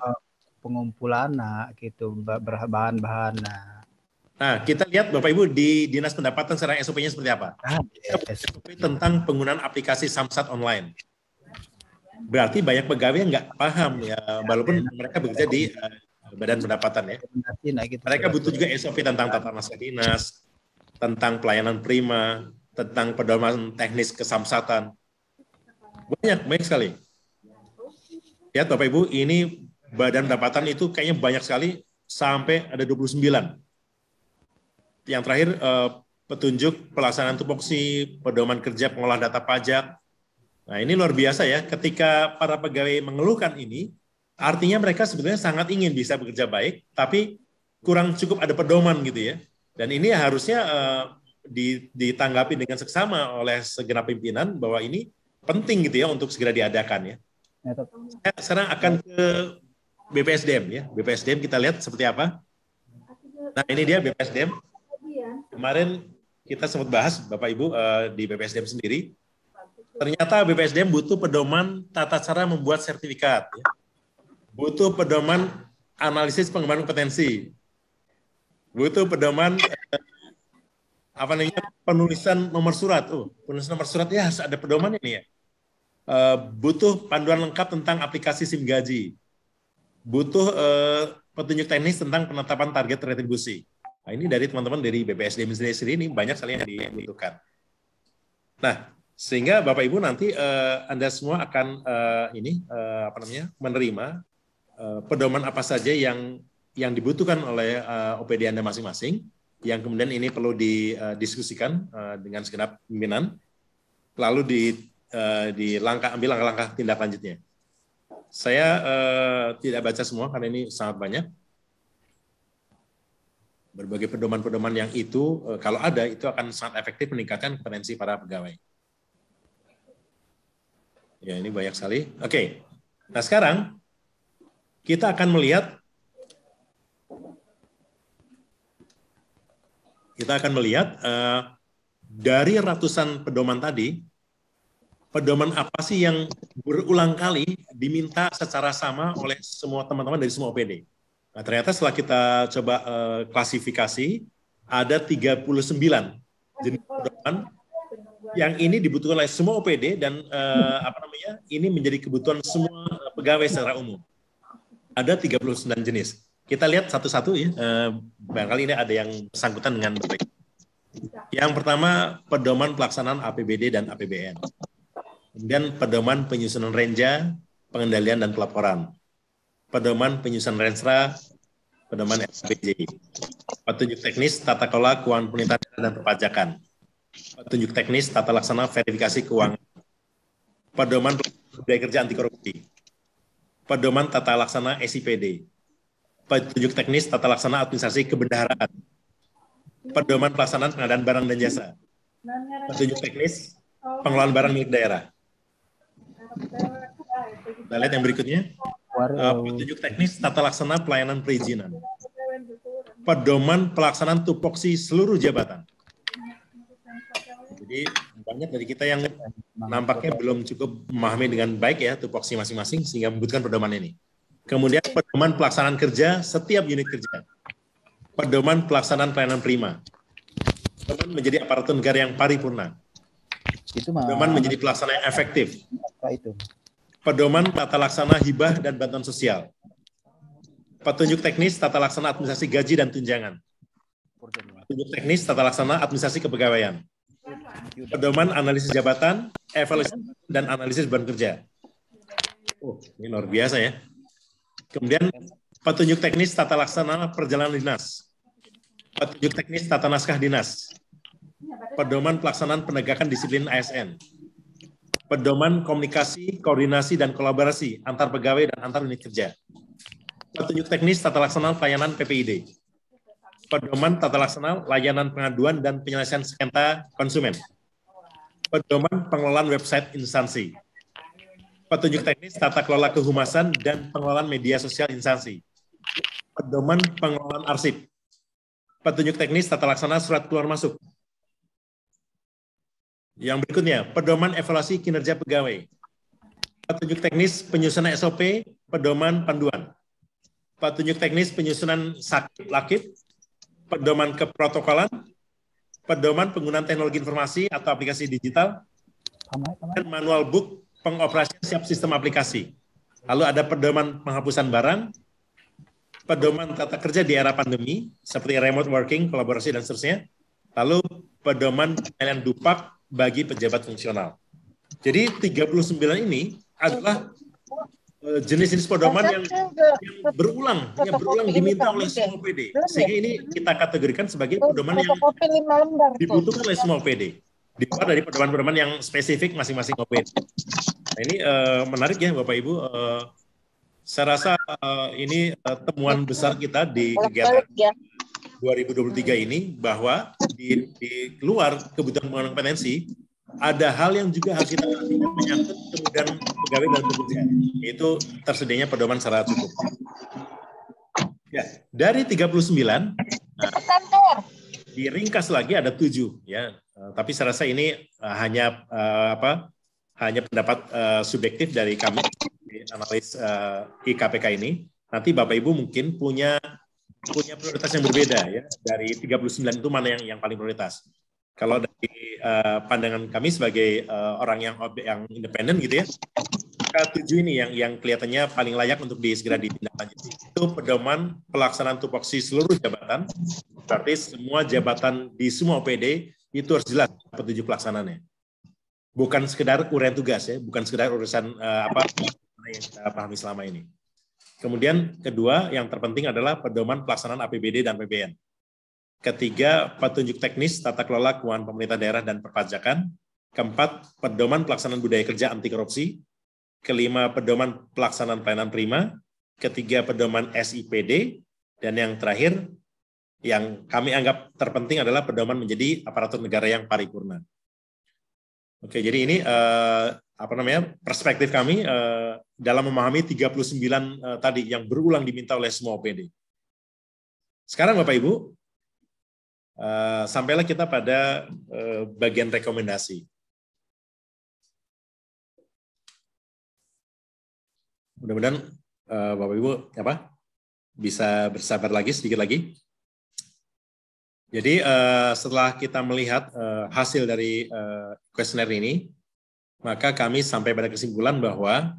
pengumpulan gitu bahan-bahan. Nah, kita lihat Bapak Ibu di Dinas Pendapatan sekarang SOP-nya seperti apa? SOP tentang penggunaan aplikasi Samsat online. Berarti banyak pegawai yang nggak paham ya, walaupun mereka bekerja di Badan Pendapatan ya. Mereka butuh juga SOP tentang tata naskah dinas, tentang pelayanan prima, tentang pedoman teknis kesamsatan. Banyak sekali. Lihat Bapak Ibu, ini Badan Pendapatan itu kayaknya banyak sekali, sampai ada 29. Yang terakhir petunjuk pelaksanaan tupoksi, pedoman kerja pengolah data pajak. Nah ini luar biasa ya, ketika para pegawai mengeluhkan ini, artinya mereka sebenarnya sangat ingin bisa bekerja baik, tapi kurang cukup ada pedoman gitu ya. Dan ini harusnya ditanggapi dengan seksama oleh segenap pimpinan bahwa ini penting gitu ya untuk segera diadakan ya. Saya sekarang akan ke BPSDM ya. BPSDM kita lihat seperti apa. Nah ini dia BPSDM. Kemarin kita sempat bahas Bapak Ibu di BPSDM sendiri. Ternyata BPSDM butuh pedoman tata cara membuat sertifikat. Ya. Butuh pedoman analisis pengembangan kompetensi. Butuh pedoman penulisan nomor surat. Penulisan nomor surat ya harus ada pedoman ini ya. Butuh panduan lengkap tentang aplikasi SIM gaji. Butuh petunjuk teknis tentang penetapan target retribusi. Nah, ini dari teman-teman dari BPSDM sendiri ini banyak sekali yang dibutuhkan. Nah, sehingga Bapak Ibu nanti Anda semua akan menerima pedoman apa saja yang dibutuhkan oleh OPD Anda masing-masing, yang kemudian ini perlu didiskusikan dengan segenap pimpinan, lalu ambil langkah-langkah tindak lanjutnya. Saya tidak baca semua karena ini sangat banyak. Berbagai pedoman-pedoman yang itu, kalau ada, itu akan sangat efektif meningkatkan kompetensi para pegawai. Ya, ini banyak sekali. Oke, nah sekarang kita akan melihat dari ratusan pedoman tadi, pedoman apa sih yang berulang kali diminta secara sama oleh semua teman-teman dari semua OPD. Nah, ternyata setelah kita coba klasifikasi, ada 39 jenis pedoman yang ini dibutuhkan oleh semua OPD dan ini menjadi kebutuhan semua pegawai secara umum. Ada 39 jenis. Kita lihat satu-satu ya, barangkali ini ada yang bersangkutan dengan baik. Yang pertama, pedoman pelaksanaan APBD dan APBN. Kemudian pedoman penyusunan renja, pengendalian dan pelaporan. Pedoman penyusunan renstra, pedoman SPJ, petunjuk teknis tata kelola keuangan pemerintahan dan perpajakan, petunjuk teknis tata laksana verifikasi keuangan, pedoman budaya kerja anti korupsi, pedoman tata laksana SIPD, petunjuk teknis tata laksana administrasi kebendaharaan, pedoman pelaksanaan pengadaan barang dan jasa, petunjuk teknis pengelolaan barang milik daerah. Kita lihat yang berikutnya. Petunjuk teknis tata laksana pelayanan perizinan. Pedoman pelaksanaan tupoksi seluruh jabatan. Jadi banyak dari kita yang nampaknya belum cukup memahami dengan baik ya tupoksi masing-masing sehingga membutuhkan pedoman ini. Kemudian pedoman pelaksanaan kerja setiap unit kerja. Pedoman pelaksanaan pelayanan prima. Pedoman menjadi aparatur negara yang paripurna. Pedoman menjadi pelaksana yang efektif. Pedoman tata laksana hibah dan bantuan sosial. Petunjuk teknis tata laksana administrasi gaji dan tunjangan. Petunjuk teknis tata laksana administrasi kepegawaian. pedoman analisis jabatan, evaluasi dan analisis beban kerja. Oh, ini luar biasa ya. Kemudian petunjuk teknis tata laksana perjalanan dinas, petunjuk teknis tata naskah dinas, pedoman pelaksanaan penegakan disiplin ASN, pedoman komunikasi, koordinasi, dan kolaborasi antar pegawai dan antar unit kerja, petunjuk teknis tata laksana pelayanan PPID, pedoman tata laksana layanan pengaduan dan penyelesaian sengketa konsumen, pedoman pengelolaan website instansi, petunjuk teknis tata kelola kehumasan dan pengelolaan media sosial instansi, pedoman pengelolaan arsip, petunjuk teknis tata laksana surat keluar masuk. Yang berikutnya, pedoman evaluasi kinerja pegawai, petunjuk teknis penyusunan SOP, pedoman panduan, petunjuk teknis penyusunan sakit lakit, pedoman keprotokolan, pedoman penggunaan teknologi informasi atau aplikasi digital, dan manual book pengoperasian siap sistem aplikasi. Lalu ada pedoman penghapusan barang, pedoman tata kerja di era pandemi, seperti remote working, kolaborasi, dan seterusnya. Lalu pedoman penilaian dupak bagi pejabat fungsional. Jadi 39 ini adalah jenis-jenis pedoman yang berulang diminta oleh semua PD. Sehingga ini kita kategorikan sebagai pedoman yang dibutuhkan oleh semua PD. Di luar dari pedoman-pedoman yang spesifik masing-masing OPD. Nah, ini menarik ya Bapak Ibu. Saya rasa ini temuan besar kita di kegiatan 2023 ini, bahwa di luar kebutuhan pengembangan kompetensi, ada hal yang juga harus kita perhatikan menyangkut kemudahan pegawai dalam bekerja, yaitu tersedianya pedoman secara cukup. Ya, dari 39, diringkas lagi ada 7 ya. Tapi saya rasa ini hanya pendapat subjektif dari kami analis IKPK ini. Nanti Bapak Ibu mungkin punya prioritas yang berbeda ya. Dari 39 itu mana yang paling prioritas. Kalau dari pandangan kami sebagai orang yang independen gitu ya, 7 ini yang kelihatannya paling layak untuk segera ditindaklanjuti. Itu pedoman pelaksanaan tupoksi seluruh jabatan. Berarti semua jabatan di semua OPD itu harus jelas petunjuk pelaksanaannya. Bukan sekedar uraian tugas ya, bukan sekedar urusan yang kita pahami selama ini. Kemudian kedua yang terpenting adalah pedoman pelaksanaan APBD dan APBN. Ketiga, petunjuk teknis tata kelola keuangan pemerintah daerah dan perpajakan. Keempat, pedoman pelaksanaan budaya kerja anti korupsi. Kelima, pedoman pelaksanaan pelayanan prima. Ketiga, pedoman SIPD. Dan yang terakhir, yang kami anggap terpenting adalah pedoman menjadi aparatur negara yang paripurna. Oke, jadi ini perspektif kami dalam memahami 39 tadi yang berulang diminta oleh semua OPD. Sekarang Bapak Ibu, sampailah kita pada bagian rekomendasi. Mudah-mudahan Bapak Ibu bisa bersabar lagi sedikit lagi. Jadi setelah kita melihat hasil dari kuesioner ini, maka kami sampai pada kesimpulan bahwa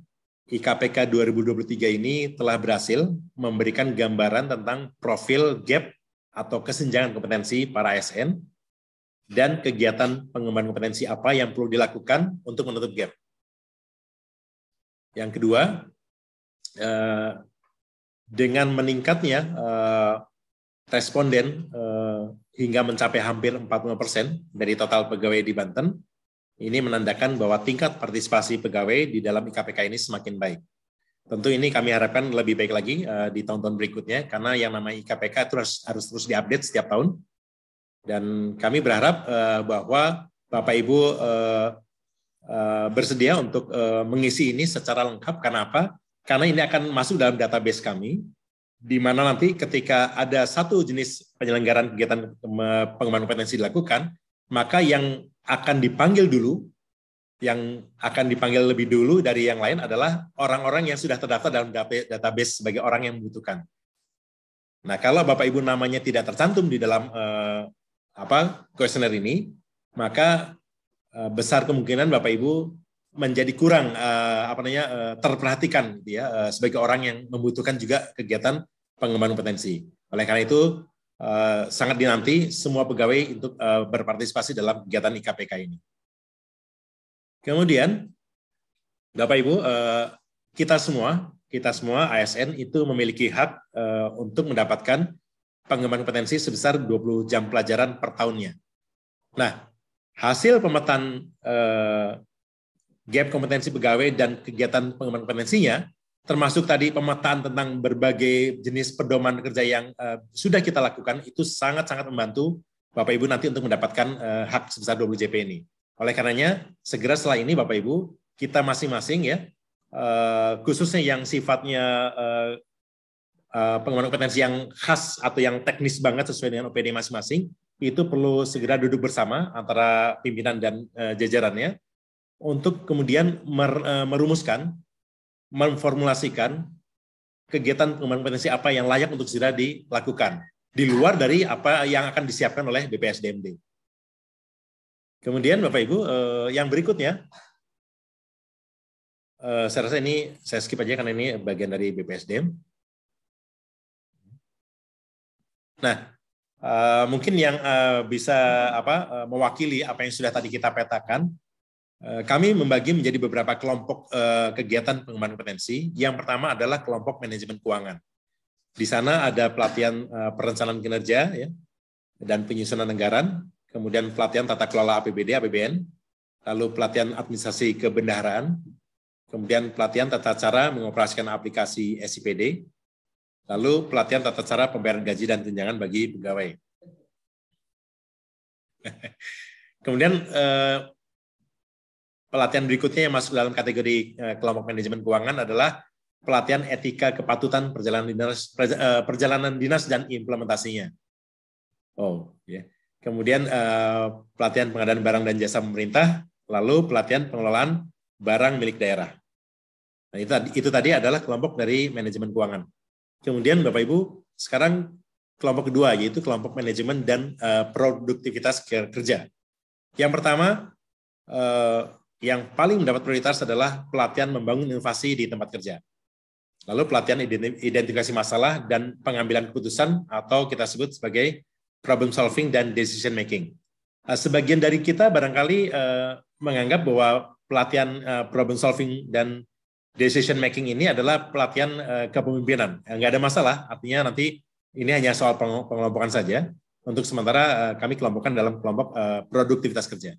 IKPK 2023 ini telah berhasil memberikan gambaran tentang profil gap atau kesenjangan kompetensi para ASN dan kegiatan pengembangan kompetensi apa yang perlu dilakukan untuk menutup gap. Yang kedua, dengan meningkatnya responden hingga mencapai hampir 45% dari total pegawai di Banten, ini menandakan bahwa tingkat partisipasi pegawai di dalam IKPK ini semakin baik. Tentu ini kami harapkan lebih baik lagi di tahun-tahun berikutnya, karena yang namanya IKPK itu harus terus diupdate setiap tahun. Dan kami berharap bahwa Bapak Ibu bersedia untuk mengisi ini secara lengkap. Karena apa? Karena ini akan masuk dalam database kami, di mana nanti ketika ada satu jenis penyelenggaraan kegiatan pengembangan kompetensi dilakukan, maka yang akan dipanggil lebih dulu dari yang lain adalah orang-orang yang sudah terdaftar dalam database sebagai orang yang membutuhkan. Nah, kalau Bapak Ibu namanya tidak tercantum di dalam kuesioner ini, maka besar kemungkinan Bapak Ibu menjadi kurang terperhatikan gitu ya, sebagai orang yang membutuhkan juga kegiatan pengembangan kompetensi. Oleh karena itu sangat dinanti semua pegawai untuk berpartisipasi dalam kegiatan IKPK ini. Kemudian, Bapak Ibu, kita semua ASN itu memiliki hak untuk mendapatkan pengembangan kompetensi sebesar 20 jam pelajaran per tahunnya. Nah, hasil pemetaan gap kompetensi pegawai dan kegiatan pengembangan kompetensinya, termasuk tadi pemetaan tentang berbagai jenis pedoman kerja yang sudah kita lakukan, itu sangat-sangat membantu Bapak Ibu nanti untuk mendapatkan hak sebesar 20 JP ini. Oleh karenanya, segera setelah ini Bapak Ibu, kita masing-masing ya, khususnya yang sifatnya pengembangan kompetensi yang khas atau yang teknis banget sesuai dengan OPD masing-masing, itu perlu segera duduk bersama antara pimpinan dan jajarannya untuk kemudian merumuskan, memformulasikan kegiatan pengembangan kompetensi apa yang layak untuk segera dilakukan, di luar dari apa yang akan disiapkan oleh BPSDMD. Kemudian Bapak Ibu, yang berikutnya, saya rasa ini saya skip aja karena ini bagian dari BPSDM. Nah, mungkin yang bisa mewakili apa yang sudah tadi kita petakan, kami membagi menjadi beberapa kelompok kegiatan pengembangan kompetensi. Yang pertama adalah kelompok manajemen keuangan. Di sana ada pelatihan perencanaan kinerja ya, dan penyusunan anggaran, kemudian pelatihan tata kelola APBD, APBN, lalu pelatihan administrasi kebendaharaan, kemudian pelatihan tata cara mengoperasikan aplikasi SIPD, lalu pelatihan tata cara pembayaran gaji dan tunjangan bagi pegawai. Kemudian pelatihan berikutnya yang masuk dalam kategori kelompok manajemen keuangan adalah pelatihan etika kepatutan perjalanan dinas dan implementasinya. Oh, ya. Kemudian pelatihan pengadaan barang dan jasa pemerintah, lalu pelatihan pengelolaan barang milik daerah. Nah, itu tadi adalah kelompok dari manajemen keuangan. Kemudian Bapak Ibu, sekarang kelompok kedua yaitu kelompok manajemen dan produktivitas kerja. Yang pertama, yang paling mendapat prioritas adalah pelatihan membangun inovasi di tempat kerja. Lalu pelatihan identifikasi masalah dan pengambilan keputusan atau kita sebut sebagai problem solving dan decision making. Sebagian dari kita barangkali menganggap bahwa pelatihan problem solving dan decision making ini adalah pelatihan kepemimpinan. Nggak ada masalah, artinya nanti ini hanya soal pengelompokan saja. Untuk sementara kami kelompokkan dalam kelompok produktivitas kerja.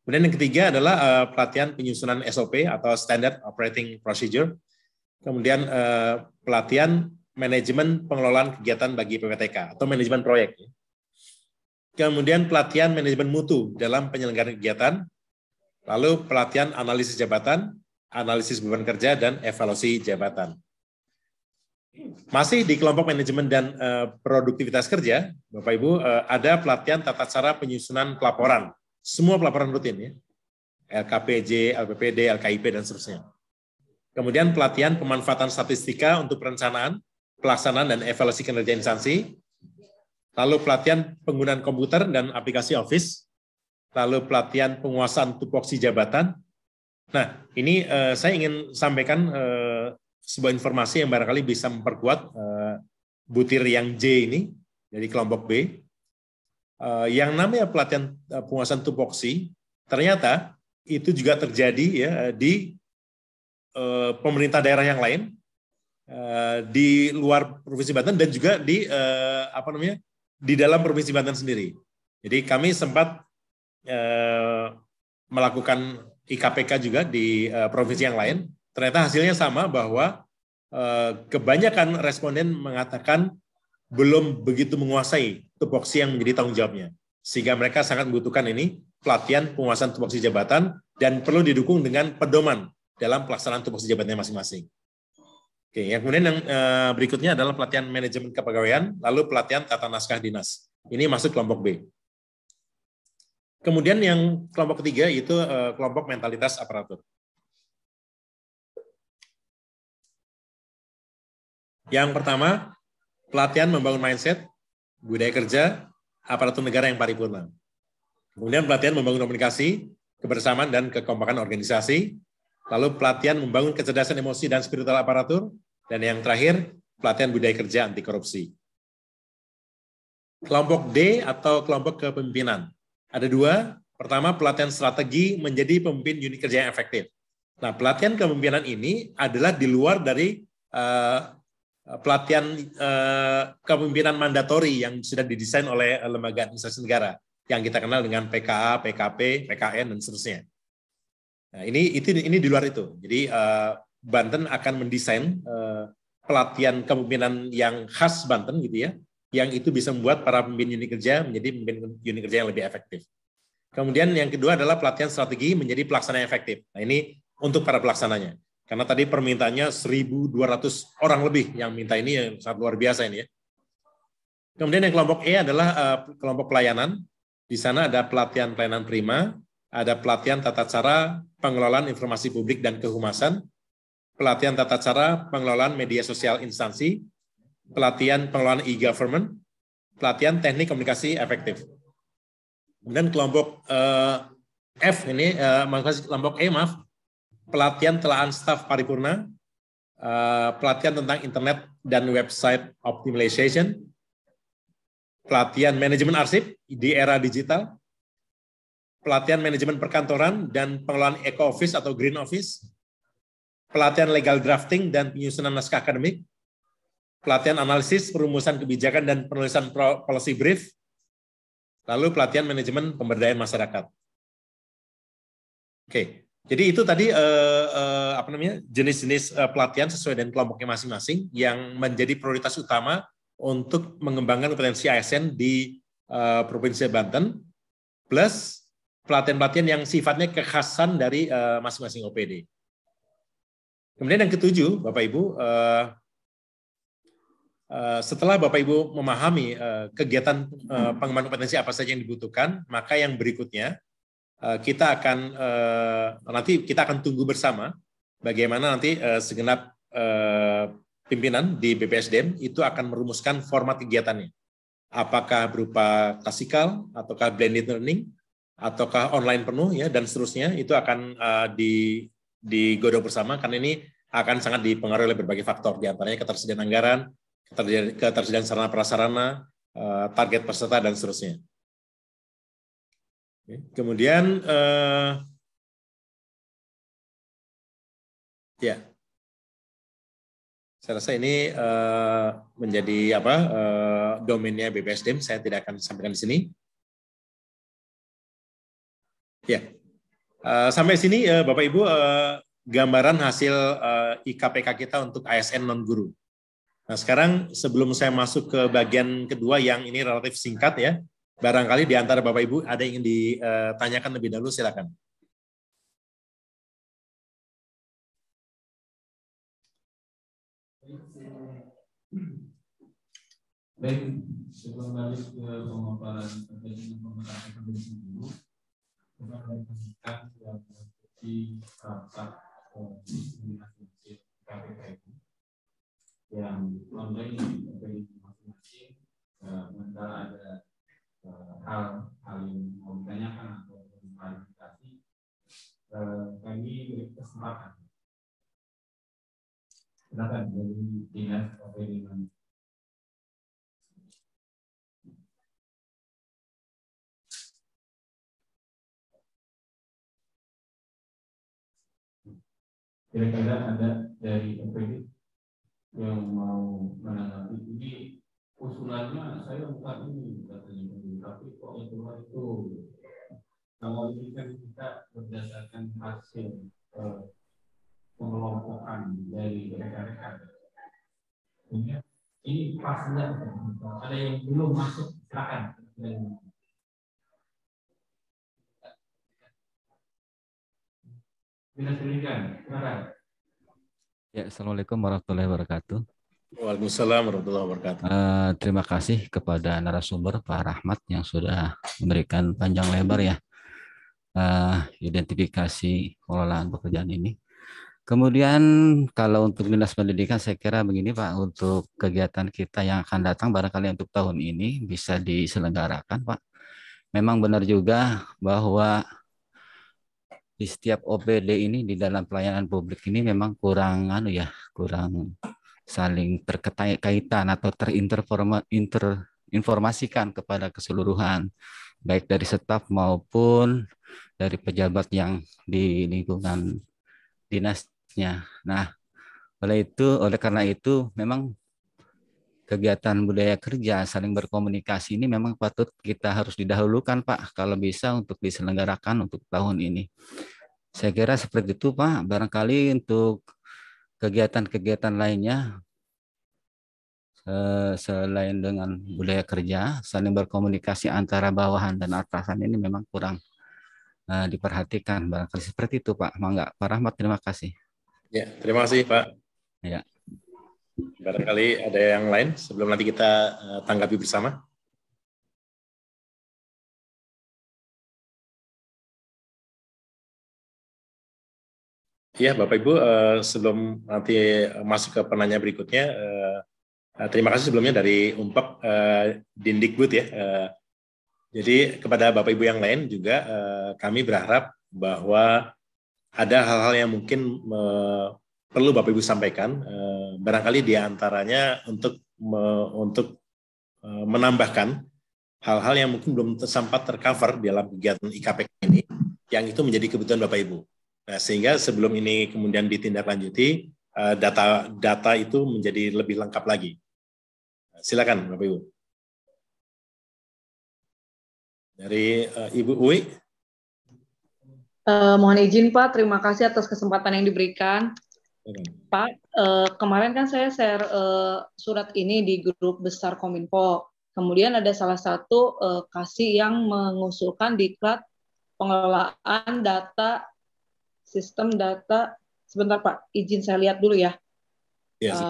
Kemudian yang ketiga adalah pelatihan penyusunan SOP atau Standard Operating Procedure. Kemudian pelatihan manajemen pengelolaan kegiatan bagi PPTK atau manajemen proyek. Kemudian pelatihan manajemen mutu dalam penyelenggaraan kegiatan. Lalu pelatihan analisis jabatan, analisis beban kerja, dan evaluasi jabatan. Masih di kelompok manajemen dan produktivitas kerja, Bapak Ibu, ada pelatihan tata cara penyusunan pelaporan. Semua pelaporan rutin ya, LKPJ, LPPD, LKIP, dan seterusnya. Kemudian pelatihan pemanfaatan statistika untuk perencanaan, pelaksanaan, dan evaluasi kinerja instansi. Lalu pelatihan penggunaan komputer dan aplikasi Office. Lalu pelatihan penguasaan tupoksi jabatan. Nah, ini saya ingin sampaikan sebuah informasi yang barangkali bisa memperkuat butir yang J ini, dari kelompok B. Yang namanya pelatihan penguasaan tupoksi ternyata itu juga terjadi ya di pemerintah daerah yang lain, di luar Provinsi Banten, dan juga di di dalam Provinsi Banten sendiri. Jadi kami sempat melakukan IKPK juga di provinsi yang lain. Ternyata hasilnya sama, bahwa kebanyakan responden mengatakan belum begitu menguasai tupoksi yang menjadi tanggung jawabnya. Sehingga mereka sangat membutuhkan ini pelatihan penguasaan tupoksi jabatan dan perlu didukung dengan pedoman dalam pelaksanaan tupoksi jabatannya masing-masing. Oke, yang kemudian yang berikutnya adalah pelatihan manajemen kepegawaian, lalu pelatihan tata naskah dinas. Ini masuk kelompok B. Kemudian yang kelompok ketiga itu kelompok mentalitas aparatur. Yang pertama, pelatihan membangun mindset, budaya kerja, aparatur negara yang paripurna. Kemudian pelatihan membangun komunikasi, kebersamaan, dan kekompakan organisasi. Lalu pelatihan membangun kecerdasan emosi dan spiritual aparatur. Dan yang terakhir, pelatihan budaya kerja anti korupsi. kelompok D atau kelompok kepemimpinan. Ada dua. Pertama, pelatihan strategi menjadi pemimpin unit kerja yang efektif. Nah, pelatihan kepemimpinan ini adalah di luar dari pelatihan kepemimpinan mandatori yang sudah didesain oleh lembaga administrasi negara yang kita kenal dengan PKA, PKP, PKN, dan seterusnya. Nah, ini di luar itu. Jadi Banten akan mendesain pelatihan kepemimpinan yang khas Banten gitu ya, yang itu bisa membuat para pemimpin unit kerja menjadi pemimpin unit kerja yang lebih efektif. Kemudian yang kedua adalah pelatihan strategi menjadi pelaksana yang efektif. Nah, ini untuk para pelaksananya. Karena tadi permintaannya 1.200 orang lebih yang minta ini, yang sangat luar biasa ini ya. Kemudian yang kelompok E adalah kelompok pelayanan. Di sana ada pelatihan pelayanan prima, ada pelatihan tata cara pengelolaan informasi publik dan kehumasan, pelatihan tata cara pengelolaan media sosial instansi, pelatihan pengelolaan e-government, pelatihan teknik komunikasi efektif. Kemudian kelompok F ini, kelompok E maaf, pelatihan telaan staf paripurna, pelatihan tentang internet dan website optimization, pelatihan manajemen arsip di era digital, pelatihan manajemen perkantoran dan pengelolaan eco-office atau green office, pelatihan legal drafting dan penyusunan naskah akademik, pelatihan analisis, perumusan kebijakan dan penulisan policy brief, lalu pelatihan manajemen pemberdayaan masyarakat. Oke, jadi itu tadi jenis-jenis pelatihan sesuai dengan kelompoknya masing-masing yang menjadi prioritas utama untuk mengembangkan kompetensi ASN di Provinsi Banten, plus pelatihan-pelatihan yang sifatnya kekhasan dari masing-masing OPD. Kemudian yang ketujuh, Bapak Ibu, setelah Bapak Ibu memahami kegiatan pengembangan kompetensi apa saja yang dibutuhkan, maka yang berikutnya kita akan tunggu bersama bagaimana nanti segenap pimpinan di BPSDM itu akan merumuskan format kegiatannya. Apakah berupa klasikal, ataukah blended learning, ataukah online penuh ya dan seterusnya, itu akan digodok bersama karena ini akan sangat dipengaruhi oleh berbagai faktor, diantaranya ketersediaan anggaran, ketersediaan sarana prasarana, target peserta dan seterusnya. Kemudian ya, saya rasa ini menjadi domainnya BPSDM. Saya tidak akan sampaikan di sini. Ya, sampai sini Bapak Ibu gambaran hasil IKPK kita untuk ASN non guru. Nah, sekarang sebelum saya masuk ke bagian kedua yang ini relatif singkat ya, barangkali di antara Bapak Ibu ada yang ingin ditanyakan lebih dahulu, silakan. Baik, sebelum balik ke pemaparan terkait pemerintahan kompetensi dulu, kita akan lanjutkan yang menjadi rapat diskriminasi KPK itu yang online dari masing-masing. Sementara ada hal yang mau ditanyakan atau klarifikasi, kami beri kesempatan. Silakan dari dinas OPD. Kira-kira ada dari OPD yang mau menanggapi ini? Usulannya saya bukan ini katanya, tapi kok itu kalau ini kan kita berdasarkan hasil pengelompokan dari rekan-rekan. Ini pas enggak? Ada yang belum masuk, silakan. Ya, Assalamualaikum warahmatullahi wabarakatuh. Waalaikumsalam warahmatullahi wabarakatuh. Terima kasih kepada narasumber Pak Rahmat yang sudah memberikan panjang lebar ya identifikasi pengelolaan pekerjaan ini. Kemudian kalau untuk Dinas Pendidikan saya kira begini Pak, untuk kegiatan kita yang akan datang barangkali untuk tahun ini bisa diselenggarakan Pak. Memang benar juga bahwa di setiap OPD ini di dalam pelayanan publik ini memang kurang saling terkaitan atau informasikan kepada keseluruhan, baik dari staf maupun dari pejabat yang di lingkungan dinasnya. Nah, oleh karena itu memang kegiatan budaya kerja saling berkomunikasi ini memang patut kita harus didahulukan, Pak, kalau bisa untuk diselenggarakan untuk tahun ini. Saya kira seperti itu, Pak. Barangkali untuk kegiatan-kegiatan lainnya selain dengan budaya kerja, saling berkomunikasi antara bawahan dan atasan ini memang kurang diperhatikan. Barangkali seperti itu, Pak. Mangga, Pak Rahmat, terima kasih. Ya, terima kasih, Pak. Ya. Barangkali ada yang lain sebelum nanti kita tanggapi bersama. Ya, Bapak Ibu, sebelum nanti masuk ke penanya berikutnya, terima kasih sebelumnya dari Unpad Dindikbud ya. Jadi kepada Bapak Ibu yang lain juga kami berharap bahwa ada hal-hal yang mungkin perlu Bapak Ibu sampaikan, barangkali di antaranya untuk menambahkan hal-hal yang mungkin belum sempat tercover dalam kegiatan IKPK ini, yang itu menjadi kebutuhan Bapak Ibu. Nah, sehingga sebelum ini kemudian ditindaklanjuti, data itu menjadi lebih lengkap lagi. Silakan Bapak Ibu. Dari Ibu Uwi. Mohon izin Pak, terima kasih atas kesempatan yang diberikan. Pak, kemarin kan saya share surat ini di grup besar Kominfo. Kemudian ada salah satu kasih yang mengusulkan diklat pengelolaan data, sistem data. Sebentar Pak, izin saya lihat dulu ya. Yes.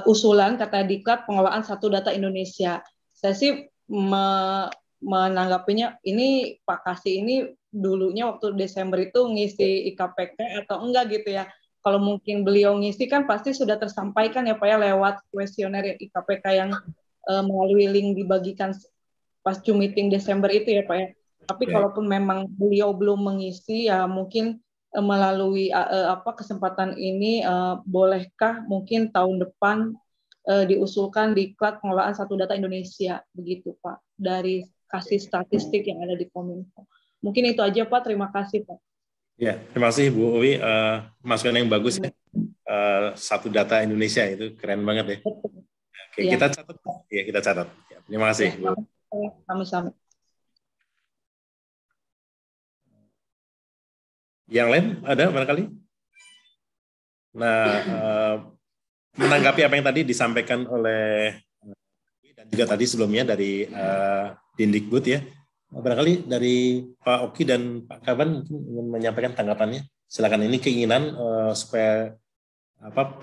Usulan kata diklat pengelolaan satu data Indonesia. Saya sih menanggapinya, ini Pak Kasih ini dulunya waktu Desember itu ngisi IKPK atau enggak gitu ya. Kalau mungkin beliau ngisi kan pasti sudah tersampaikan ya Pak ya lewat kuesioner IKPK yang melalui link dibagikan pas Zoom meeting Desember itu ya Pak ya. Tapi kalaupun memang beliau belum mengisi ya mungkin melalui kesempatan ini bolehkah mungkin tahun depan diusulkan diklat pengelolaan satu data Indonesia begitu Pak dari kasih statistik yang ada di Kominfo. Mungkin itu aja Pak, terima kasih Pak. Ya, terima kasih Bu Uwi, masukan yang bagus ya. Satu data Indonesia itu keren banget ya. Oke, ya. Kita catat. Ya, kita catat. Ya, terima kasih Bu. Sama-sama. Yang lain ada barangkali? Nah, menanggapi apa yang tadi disampaikan oleh dan juga tadi sebelumnya dari Dindikbud ya, barangkali dari Pak Oki dan Pak Kaban mungkin ingin menyampaikan tanggapannya. Silakan, ini keinginan supaya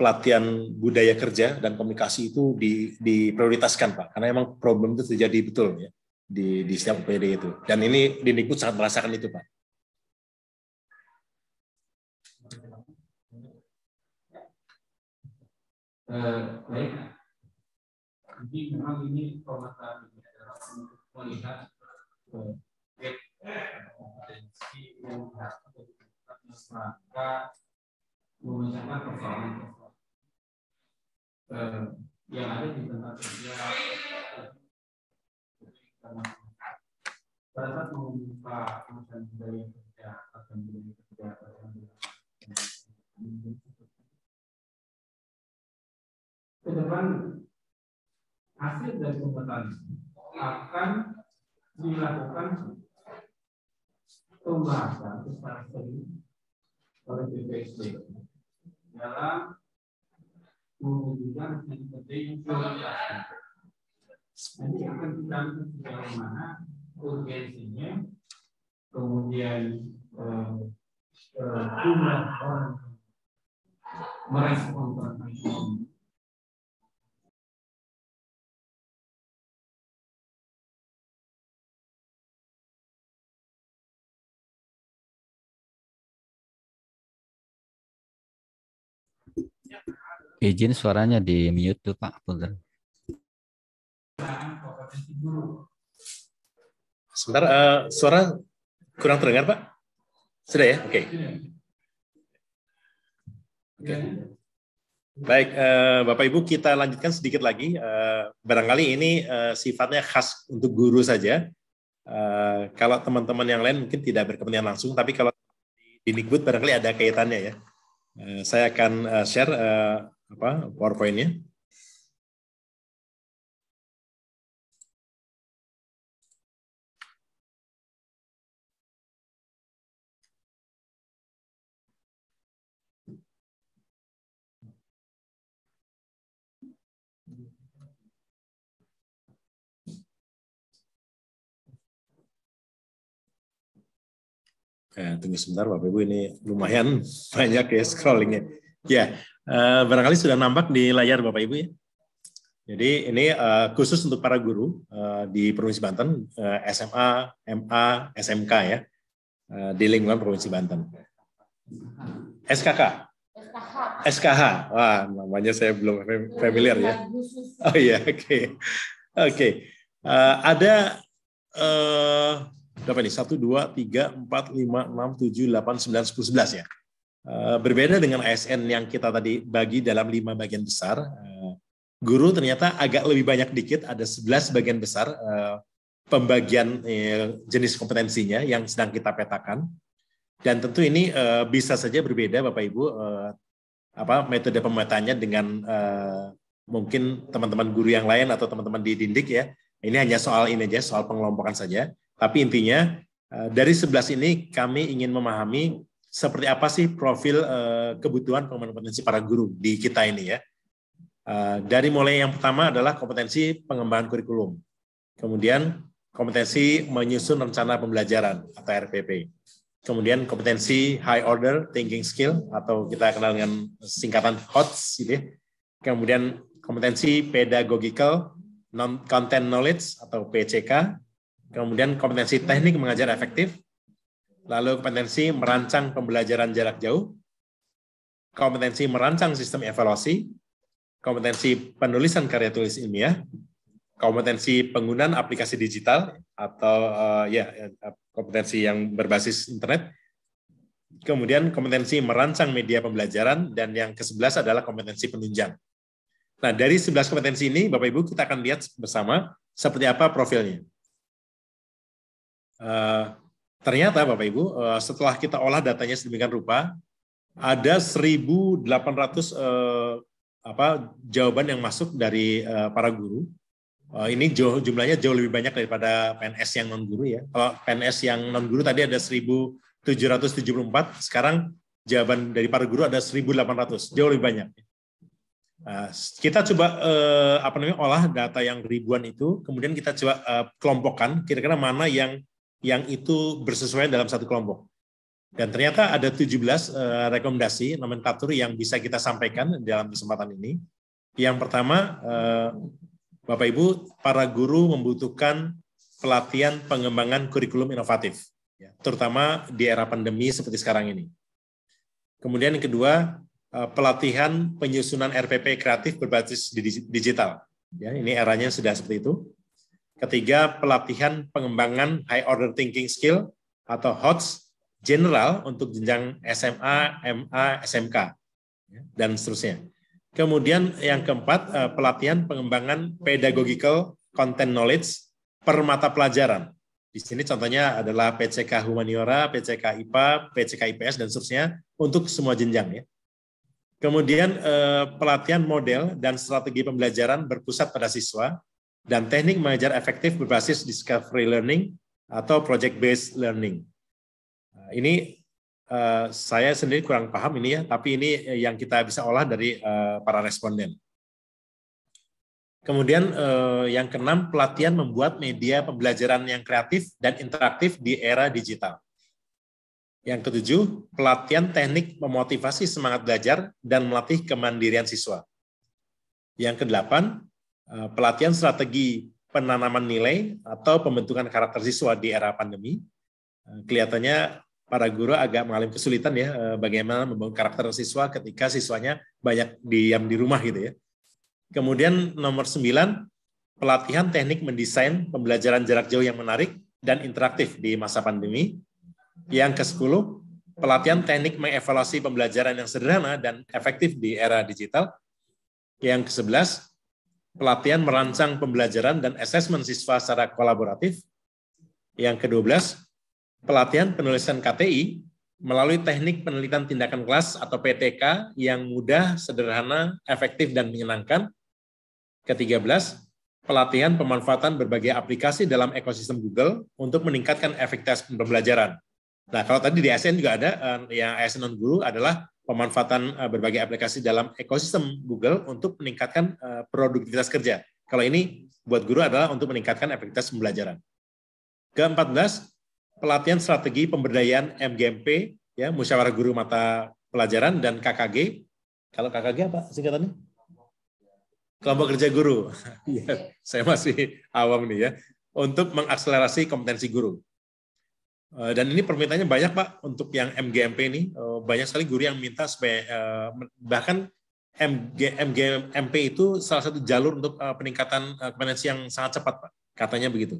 pelatihan budaya kerja dan komunikasi itu diprioritaskan Pak, karena memang problem itu terjadi betul ya di setiap UPD itu, dan ini Dindikbud sangat merasakan itu Pak. Baik, jadi memang ini permasalahan ini adalah untuk melihat kompetensi yang harus dilakukan masyarakat memecahkan persoalan yang ada di tempat kerja. Pada saat membuka perusahaan budaya kerja atau budaya kerja ke depan, hasil dari kompetensi akan dilakukan pembahasan secara sering oleh BPSD dalam mewujudkan penting prioritas. Nanti akan kita lihat sejauh mana urgensinya, kemudian jumlah orang merespon tentang ini. Izin suaranya di mute tuh Pak. Punten. Sebentar, suara kurang terdengar Pak? Sudah ya? Oke. Baik, Bapak Ibu, kita lanjutkan sedikit lagi. Barangkali ini sifatnya khas untuk guru saja. Kalau teman-teman yang lain mungkin tidak berkepentingan langsung, tapi kalau di Nikbud barangkali ada kaitannya ya. Saya akan share PowerPoint-nya. Tunggu sebentar Bapak Ibu, ini lumayan banyak ya scrollingnya. Ya, barangkali sudah nampak di layar Bapak Ibu ya. Jadi ini khusus untuk para guru di Provinsi Banten, SMA, MA, SMK ya, di lingkungan Provinsi Banten. SKK. SKH. Wah, namanya saya belum familiar ya. Oh iya, oke. Oke. Ada berapa nih? 1, 2, 3, 4, 5, 6, 7, 8, 9, 10, 11 ya. Berbeda dengan ASN yang kita tadi bagi dalam 5 bagian besar, guru ternyata agak lebih banyak dikit, ada 11 bagian besar pembagian jenis kompetensinya yang sedang kita petakan. Dan tentu ini bisa saja berbeda Bapak Ibu, metode pemetaannya dengan mungkin teman-teman guru yang lain atau teman-teman di Dindik ya. Ini hanya soal ini aja, soal pengelompokan saja. Tapi intinya dari 11 ini kami ingin memahami seperti apa sih profil kebutuhan pengembangan kompetensi para guru di kita ini ya. Dari mulai yang pertama adalah kompetensi pengembangan kurikulum. Kemudian kompetensi menyusun rencana pembelajaran atau RPP. Kemudian kompetensi high order thinking skill atau kita kenal dengan singkatan HOTS gitu ya. Kemudian kompetensi pedagogical non-content knowledge atau PCK. Kemudian kompetensi teknik mengajar efektif, lalu kompetensi merancang pembelajaran jarak jauh, kompetensi merancang sistem evaluasi, kompetensi penulisan karya tulis ilmiah, kompetensi penggunaan aplikasi digital atau kompetensi yang berbasis internet, kemudian kompetensi merancang media pembelajaran, dan yang ke-11 adalah kompetensi penunjang. Nah, dari 11 kompetensi ini, Bapak Ibu, kita akan lihat bersama seperti apa profilnya. Ternyata Bapak Ibu, setelah kita olah datanya sedemikian rupa, ada 1.800 jawaban yang masuk dari para guru. Ini jumlahnya jauh lebih banyak daripada PNS yang non guru ya. Kalau PNS yang non guru tadi ada 1.774, sekarang jawaban dari para guru ada 1.800, jauh lebih banyak. Kita coba olah data yang ribuan itu, kemudian kita coba kelompokkan kira-kira mana yang itu bersesuaian dalam satu kelompok. Dan ternyata ada 17 rekomendasi nomenklatur yang bisa kita sampaikan dalam kesempatan ini. Yang pertama, Bapak Ibu, para guru membutuhkan pelatihan pengembangan kurikulum inovatif, ya, terutama di era pandemi seperti sekarang ini. Kemudian yang kedua, pelatihan penyusunan RPP kreatif berbasis digital. Ya, ini eranya sudah seperti itu. Ketiga, pelatihan pengembangan high order thinking skill atau HOTS general untuk jenjang SMA, MA, SMK, dan seterusnya. Kemudian yang keempat, pelatihan pengembangan pedagogical content knowledge per mata pelajaran. Di sini contohnya adalah PCK Humaniora, PCK IPA, PCK IPS, dan seterusnya untuk semua jenjang. Ya. Kemudian pelatihan model dan strategi pembelajaran berpusat pada siswa, dan teknik mengajar efektif berbasis discovery learning atau project-based learning. Ini saya sendiri kurang paham ini ya, tapi ini yang kita bisa olah dari para responden. Kemudian yang keenam, pelatihan membuat media pembelajaran yang kreatif dan interaktif di era digital. Yang ketujuh, pelatihan teknik memotivasi semangat belajar dan melatih kemandirian siswa. Yang kedelapan, pelatihan strategi penanaman nilai atau pembentukan karakter siswa di era pandemi. Kelihatannya para guru agak mengalami kesulitan ya bagaimana membangun karakter siswa ketika siswanya banyak diam di rumah gitu ya. Kemudian nomor 9, pelatihan teknik mendesain pembelajaran jarak jauh yang menarik dan interaktif di masa pandemi. Yang ke-10, pelatihan teknik mengevaluasi pembelajaran yang sederhana dan efektif di era digital. Yang ke-11, pelatihan merancang pembelajaran dan asesmen siswa secara kolaboratif. Yang ke-12, pelatihan penulisan KTI melalui teknik penelitian tindakan kelas atau PTK yang mudah, sederhana, efektif, dan menyenangkan. Ke-13, pelatihan pemanfaatan berbagai aplikasi dalam ekosistem Google untuk meningkatkan efektivitas pembelajaran. Nah, kalau tadi di ASN juga ada, yang ASN non-guru adalah pemanfaatan berbagai aplikasi dalam ekosistem Google untuk meningkatkan produktivitas kerja. Kalau ini buat guru adalah untuk meningkatkan efektivitas pembelajaran. Ke-14, pelatihan strategi pemberdayaan MGMP, ya, musyawarah guru mata pelajaran, dan KKG. Kalau KKG apa singkatannya? Kelompok kerja guru. Ya, saya masih awam nih ya. Untuk mengakselerasi kompetensi guru. Dan ini permintaannya banyak Pak untuk yang MGMP ini. Banyak sekali guru yang minta supaya bahkan MGMP itu salah satu jalur untuk peningkatan kompetensi yang sangat cepat Pak. Katanya begitu.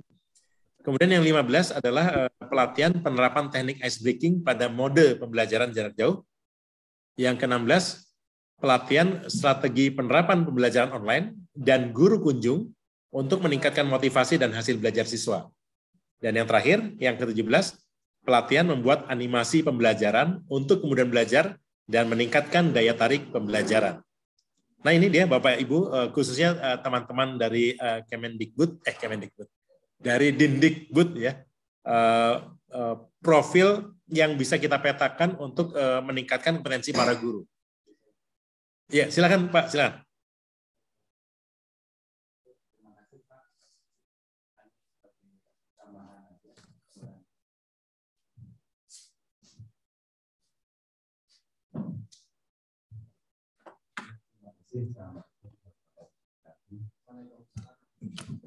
Kemudian yang 15 adalah pelatihan penerapan teknik ice breaking pada mode pembelajaran jarak jauh. Yang ke-16, pelatihan strategi penerapan pembelajaran online dan guru kunjung untuk meningkatkan motivasi dan hasil belajar siswa. Dan yang terakhir, yang ke-17, pelatihan membuat animasi pembelajaran untuk kemudian belajar dan meningkatkan daya tarik pembelajaran. Nah ini dia Bapak Ibu, khususnya teman-teman dari Kemendikbud, dari Dindikbud ya, profil yang bisa kita petakan untuk meningkatkan kompetensi para guru. Ya, silakan Pak, silakan.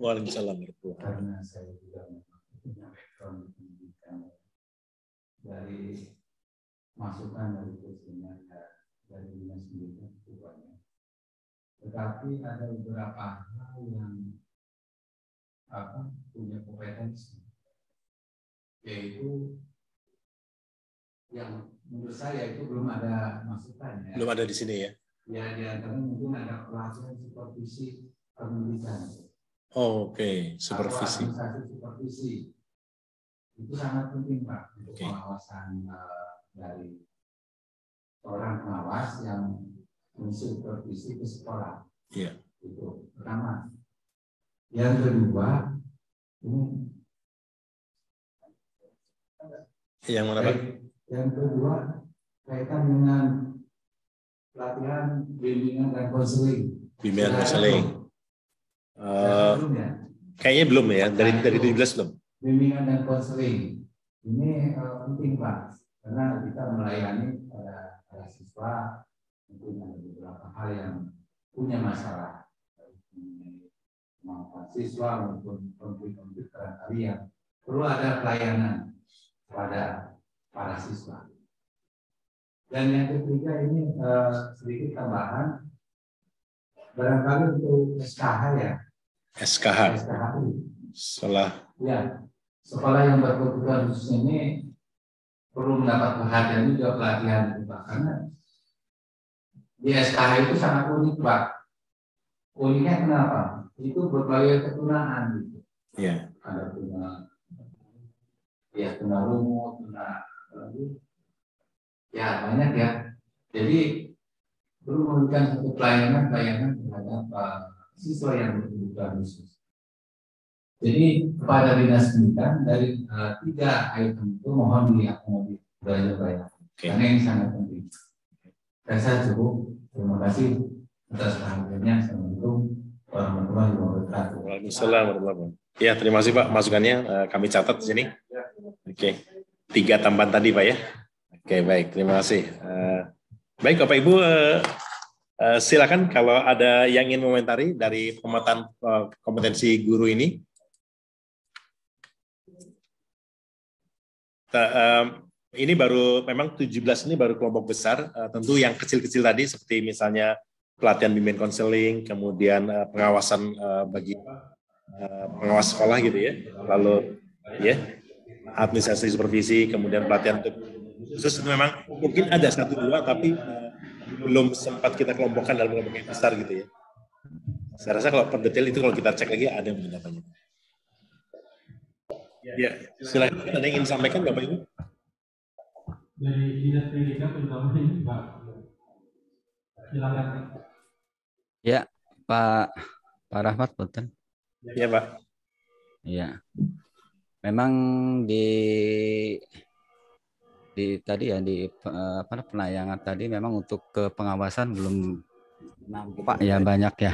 Waalaikumsalam. Karena saya juga punya background pendidikan dari masukan dari presiden dari dinas pendidikan itu banyak. Tetapi ada beberapa hal yang punya kompetensi, yaitu yang menurut saya itu belum ada masukan ya. Belum ada di sini ya. Ya, di antaranya mungkin ada pelatihan supervisi pendidikan. Oh, Oke. Supervisi. Supervisi itu sangat penting Pak untuk pengawasan dari orang pengawas yang mensupervisi ke sekolah. Iya. Itu pertama. Yang kedua, ini yang mana Pak? Yang kedua kaitan dengan pelatihan bimbingan dan konseling. Bimbingan konseling. Belum ya? Kayaknya belum ya, dari 17 belum. Bimbingan dan konseling ini penting Pak, karena kita melayani pada siswa mungkin ada beberapa hal yang punya masalah, kemampuan siswa maupun konflik-konflik barangkali yang perlu ada pelayanan pada para siswa. Dan yang ketiga ini sedikit tambahan, barangkali untuk SKH ya. SKH. Sekolah yang berkebutuhan khusus ini perlu mendapat perhatian juga pelatihan itu Pak, karena di SKH itu sangat unik Pak. Uniknya kenapa? Itu berbagai ketunaan gitu. Iya. Ada tuna rungu, tuna ya banyak ya. Jadi perlu memberikan satu pelayanan terhadap siswa yang berkebutuhan khusus. Jadi kepada dinas pendidikan dari 3 item itu mohon diakomodir banyak, karena ini sangat penting. Dan saya cukup. Terima kasih atas perhatiannya. Assalamualaikum warahmatullahi wabarakatuh. Waalaikumsalam warahmatullahi wabarakatuh. Ya, terima kasih Pak masukannya. Kami catat di sini. Oke. 3 tambahan tadi Pak ya. Oke, baik. Terima kasih. Baik Bapak Ibu, silakan kalau ada yang ingin mengomentari dari pemetaan kompetensi guru ini. Ini baru, memang 17 ini baru kelompok besar, tentu yang kecil-kecil tadi seperti misalnya pelatihan bimbingan konseling, kemudian pengawasan bagi pengawas sekolah gitu ya, lalu ya administrasi supervisi, kemudian pelatihan untuk khusus itu memang mungkin ada 1-2 tapi belum sempat kita kelompokkan dalam kelompok yang besar gitu ya. Saya rasa kalau per detail itu kalau kita cek lagi ada penginapannya. Ya, silakan. Ada yang ingin disampaikan Bapak Ibu? Dari Dinas Pendidikan terutama ini Pak. Silakan. Ya, Pak Rahmat, betul. Ya, Pak. Ya, memang di tadi ya di penayangan tadi memang untuk ke pengawasan belum nampak ya banyak ya.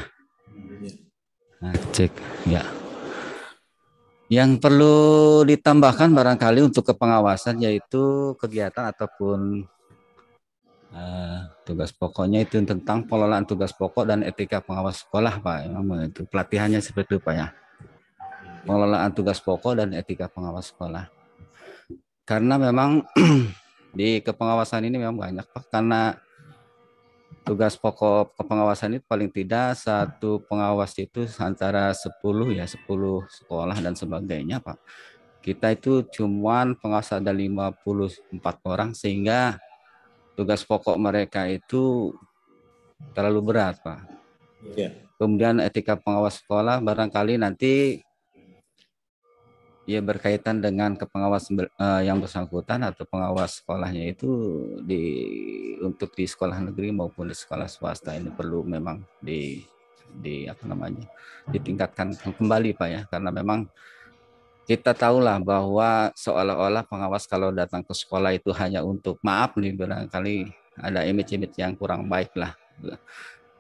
Nah, cek ya. Yang perlu ditambahkan barangkali untuk ke pengawasan yaitu kegiatan ataupun tugas pokoknya itu tentang pengelolaan tugas pokok dan etika pengawas sekolah, Pak. Memang itu pelatihannya seperti itu, Pak ya. Pengelolaan tugas pokok dan etika pengawas sekolah. Karena memang di kepengawasan ini memang banyak, Pak. Karena tugas pokok kepengawasan itu paling tidak satu pengawas itu antara 10 sekolah dan sebagainya, Pak. Kita itu cuman pengawas ada 54 orang sehingga tugas pokok mereka itu terlalu berat, Pak. Ya. Kemudian etika pengawas sekolah barangkali nanti ya berkaitan dengan kepengawas yang bersangkutan atau pengawas sekolahnya itu untuk di sekolah negeri maupun di sekolah swasta ini perlu memang ditingkatkan kembali, Pak ya, karena memang kita tahulah bahwa seolah-olah pengawas kalau datang ke sekolah itu hanya untuk maaf nih, barangkali ada image-image yang kurang baik lah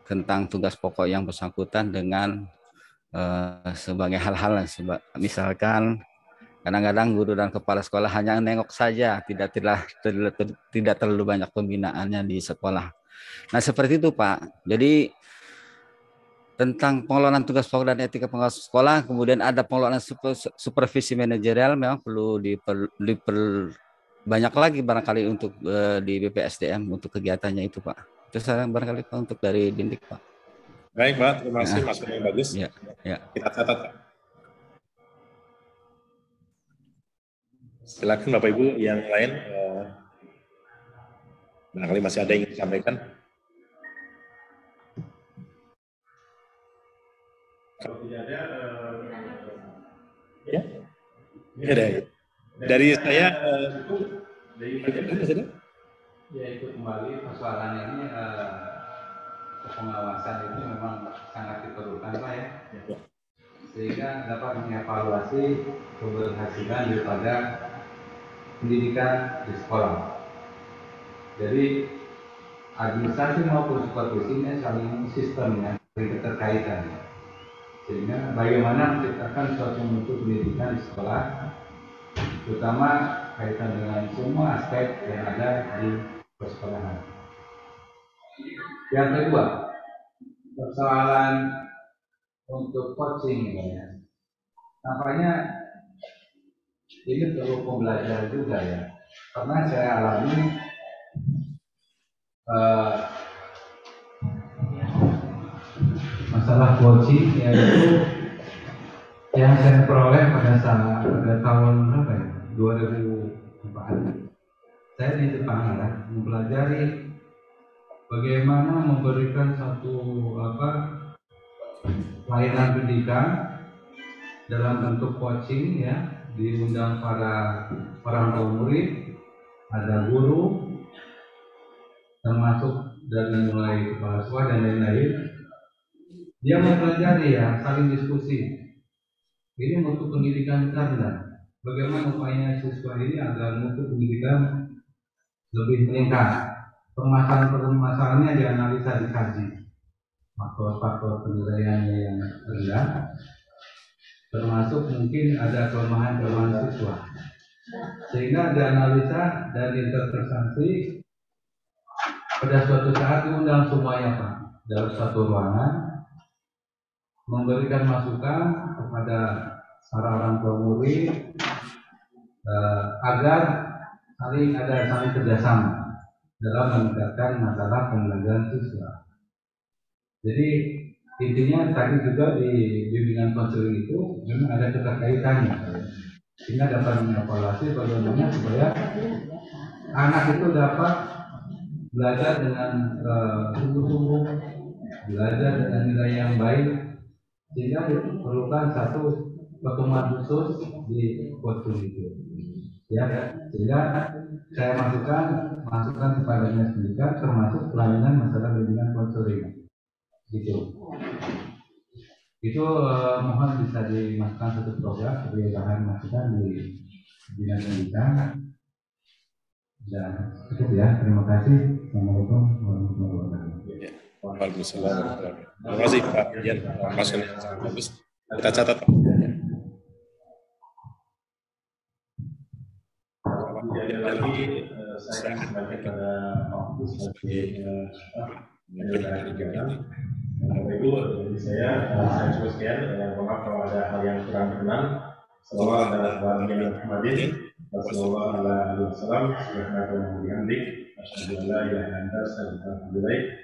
tentang tugas pokok yang bersangkutan dengan sebagai hal-hal misalkan kadang-kadang guru dan kepala sekolah hanya nengok saja, tidak terlalu banyak pembinaannya di sekolah. Nah seperti itu, Pak. Jadi tentang pengelolaan tugas pokok dan etika pengawas sekolah, kemudian ada pengelolaan supervisi manajerial memang perlu banyak lagi barangkali untuk di BPSDM untuk kegiatannya itu, Pak. Itu saya barangkali Pak untuk dari Dindik, Pak. Baik, Pak. Terima kasih masukan yang bagus. Ya. Kita catat, Pak. Silakan Bapak Ibu yang lain, barangkali masih ada yang ingin disampaikan. Kalau tidak ada, ya, ada. Dari saya, Ya itu kembali persoalan ini pengawasan itu memang sangat diperlukan, Pak ya. Sehingga dapat mengevaluasi keberhasilan daripada pendidikan di sekolah. Jadi administrasi maupun supervisinya saling sistemnya, saling keterkaitan. Sehingga bagaimana menciptakan suatu mutu pendidikan di sekolah, terutama kaitan dengan semua aspek yang ada di persekolahan. Yang kedua, persoalan untuk coaching ya. Nampaknya ini perlu pembelajaran juga ya, karena saya alami masalah coaching yaitu yang saya peroleh pada tahun berapa ya, 2004. Saya di Jepang ya, mempelajari bagaimana memberikan satu layanan pendidikan dalam bentuk coaching ya, diundang para orang tua murid, ada guru, termasuk dari mulai kepala sekolah dan lain-lain. Dia mempelajari ya, saling diskusi. Ini mutu pendidikan cerdas. Bagaimana upaya siswa ini agar mutu pendidikan lebih meningkat. Permasalahan-permasalahannya dianalisa, dikaji. Faktor-faktor penilaiannya yang rendah, termasuk mungkin ada kelemahan-kelemahan siswa, sehingga dianalisa dan interpretasi. Pada suatu saat diundang semuanya, Pak, dalam satu ruangan, memberikan masukan kepada para orang tua murid agar saling kerjasama dalam meningkatkan masalah pembelajaran siswa. Jadi intinya tadi juga di bimbingan konseling itu memang ada keterkaitannya, sehingga dapat mengevaluasi bagaimana supaya anak itu dapat belajar dengan sungguh-sungguh, belajar dengan nilai yang baik, sehingga diperlukan satu pertemuan khusus di Potul itu. Ya, sehingga saya masukkan kepada dinas pendidikan termasuk pelayanan masalah bimbingan konseling. Gitu. Itu mohon bisa dimasukkan satu program sebagai bahan masukan di dinas pendidikan. Dan cukup ya, terima kasih. Assalamualaikum warahmatullahi wabarakatuh. Waalaikumsalam. Terima kasih Pak Dian, masukan yang sangat bagus. Kita catat. Tidak ada lagi, saya kembali kepada waktu sebagai penyelenggara kegiatan. Bapak Ibu, jadi saya cukup sekian. Mohon maaf kalau ada hal yang kurang berkenan. Sallallahu alaihi wasallam.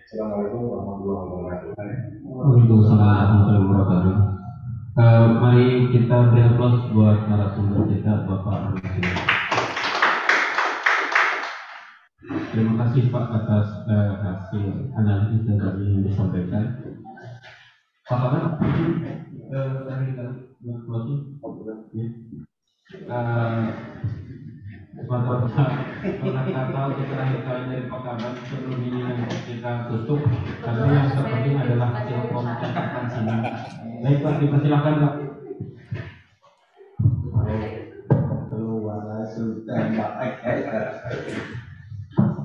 Assalamualaikum warahmatullahi wabarakatuh. Waalaikumsalam warahmatullahi wabarakatuh. Mari kita beri aplaus buat narasumber kita, Bapak Arifin. Terima kasih Pak atas hasil analisis dan tadi yang disampaikan. Pak Kaban, dari closing. Kata untuk terakhir kali dari Pak Kaban sebelum ini kita tutup, karena yang terpenting adalah hasil catatan sini. Baik Pak, dipersilakan Pak.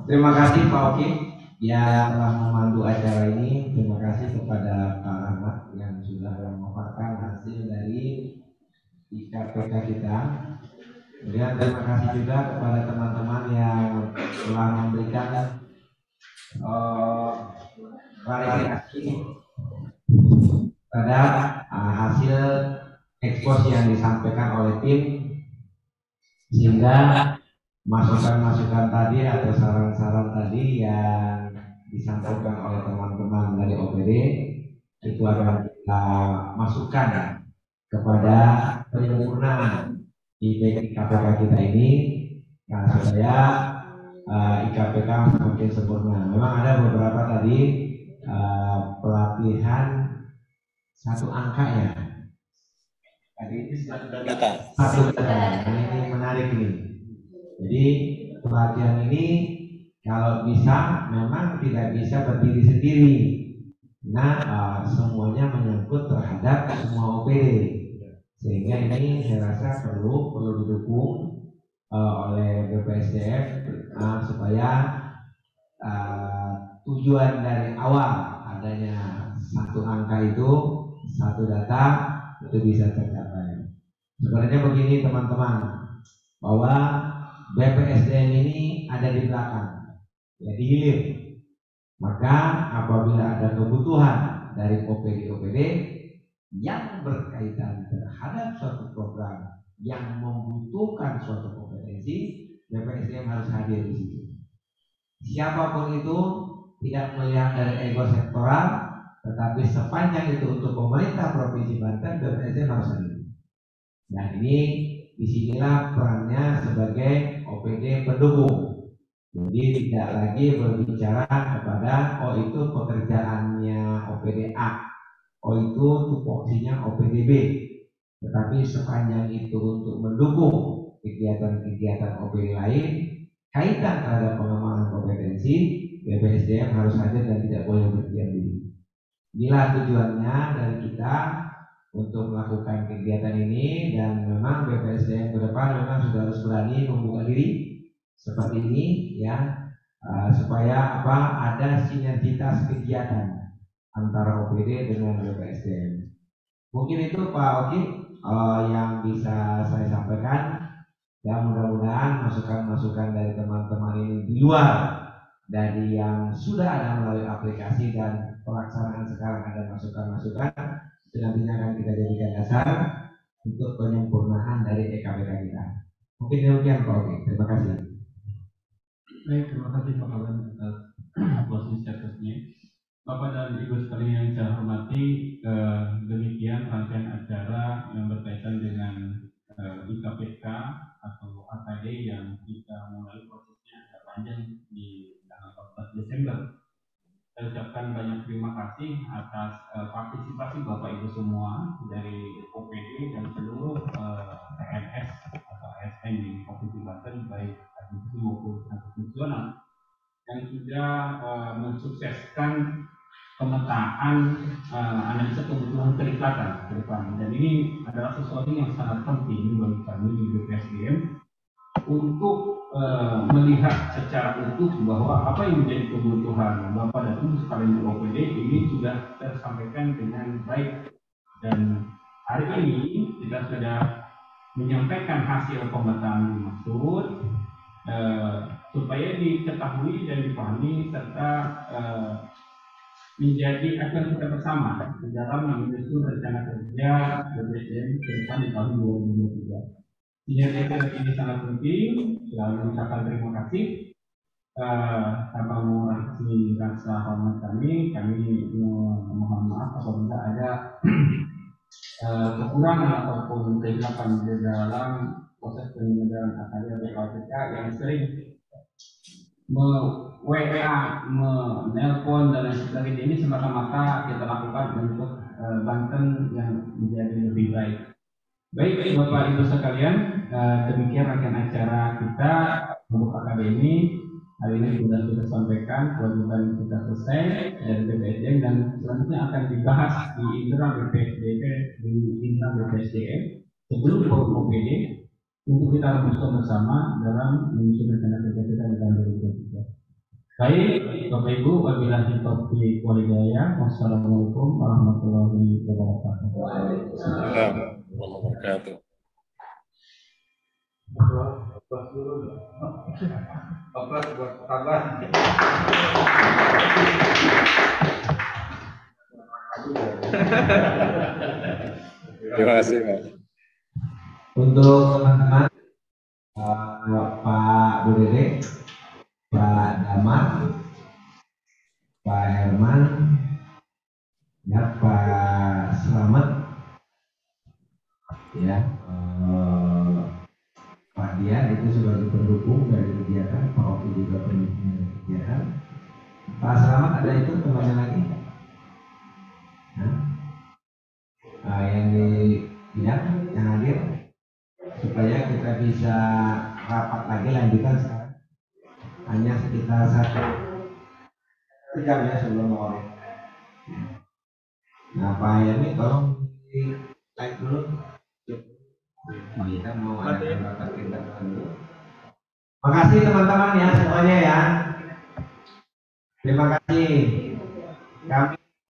Terima kasih Pak Oki yang telah memandu acara ini. Terima kasih kepada Pak Ahmad yang sudah memaparkan hasil dari IKPK kita. Kemudian terima kasih juga kepada teman-teman yang telah memberikan klarifikasi pada hasil ekspos yang disampaikan oleh tim, sehingga masukan-masukan tadi atau saran-saran tadi yang disampaikan oleh teman-teman dari OPD itu akan kita masukkan kepada penyempurnaan IKPK kita ini, supaya IKPK semakin sempurna. Memang ada beberapa tadi pelatihan satu angka ya. Tadi ini satu data. Ini menarik nih. Jadi pelatihan ini kalau bisa memang tidak bisa berdiri sendiri. Nah, semuanya menyangkut terhadap semua OPD. Sehingga ini saya rasa perlu didukung oleh BPSDM supaya tujuan dari awal adanya satu angka itu, satu data itu bisa tercapai. Sebenarnya begini teman-teman, bahwa BPSDM ini ada di belakang, ya di hilir. Maka apabila ada kebutuhan dari OPD-OPD yang berkaitan terhadap suatu program yang membutuhkan suatu kompetensi, BPSDM harus hadir di situ. Siapapun itu tidak melihat dari ego sektoral, tetapi sepanjang itu untuk pemerintah Provinsi Banten, BPSDM harus hadir. Nah ini disinilah perannya sebagai OPD pendukung. Jadi tidak lagi berbicara kepada itu pekerjaannya OPD A, itu tupoksinya OPDB, tetapi sepanjang itu untuk mendukung kegiatan-kegiatan OPD lain kaitan terhadap pengembangan kompetensi, BPSDM harus hadir dan tidak boleh berdiam diri. Inilah tujuannya dari kita untuk melakukan kegiatan ini, dan memang BPSDM ke depan memang sudah harus berani membuka diri seperti ini ya, supaya ada sinergitas kegiatan antara OPD dengan BPSDM. Mungkin itu Pak Oki yang bisa saya sampaikan, dan mudah-mudahan masukan-masukan dari teman-teman ini di luar dari yang sudah ada melalui aplikasi dan pelaksanaan sekarang ada masukan-masukan, itu nantinya akan kita jadikan dasar untuk penyempurnaan dari EKPK kita. Mungkin demikian Pak Oki, terima kasih. Baik, terima kasih Pak Kaban atas closing statusnya. Bapak dan Ibu sekalian yang saya hormati, demikian rangkaian acara yang berkaitan dengan IKPK atau AKD yang kita mulai prosesnya agak panjang di tanggal 14 Desember. Saya ucapkan banyak terima kasih kasih atas partisipasi Bapak Ibu semua dari OPD dan seluruh TNS atau ASN di Provinsi Banten, baik administrasi maupun fungsional, yang sudah mensukseskan pemetaan analisa kebutuhan periklatan ke depan. Dan ini adalah sesuatu yang sangat penting bagi kami di BPSDM untuk melihat secara utuh bahwa apa yang menjadi kebutuhan Bapak dan Ibu sekalian di OPD ini sudah tersampaikan dengan baik. Dan hari ini kita sudah menyampaikan hasil pemetaan dimaksud supaya diketahui dan dipahami serta menjadi akan kita bersama di dalam menyusun rencana kerja BPSDM ke depan di tahun 2023. Sinergi ini sangat penting. Selalu mengucapkan terima kasih tanpa mengurangi rasa hormat kami mohon maaf apabila ada kekurangan ataupun kegagalan di dalam proses penyelenggaraan AKD atau KPK yang sering WA, menelpon dan lain sebagainya. Ini semata-mata kita lakukan untuk Banten yang menjadi lebih baik. Baik Bapak Ibu sekalian, demikian rangkaian acara kita untuk AKD ini. Hari ini sudah kita sampaikan, kewajiban kita selesai dari BPSDM dan selanjutnya akan dibahas di internal BPSDM sebelum OPD untuk kita rumuskan bersama dalam menyusun rencana kerja kita di tahun 2023. Baik Bapak Ibu, wabillahi taufiq wal hidayah. Wassalamualaikum warahmatullahi wabarakatuh. Waalaikumsalam warahmatullahi wabarakatuh. Terima kasih Pak. Untuk teman-teman Pak Budede, Pak Damar, Pak Herman, ya Pak Slamet, ya Pak Dian itu sebagai pendukung dari kegiatan, Pak Oki juga pendukung dari kegiatan. Pak Slamet ada itu temannya lagi, yang di bidang yang hadir, supaya kita bisa rapat lagi lanjutan sekarang. Hanya sekitar 1 jam ya sebelum awal. Nah Pak Yani tolong di like dulu. Kita mau ada rapat kita dulu. Makasih teman-teman ya semuanya ya. Terima kasih. Kami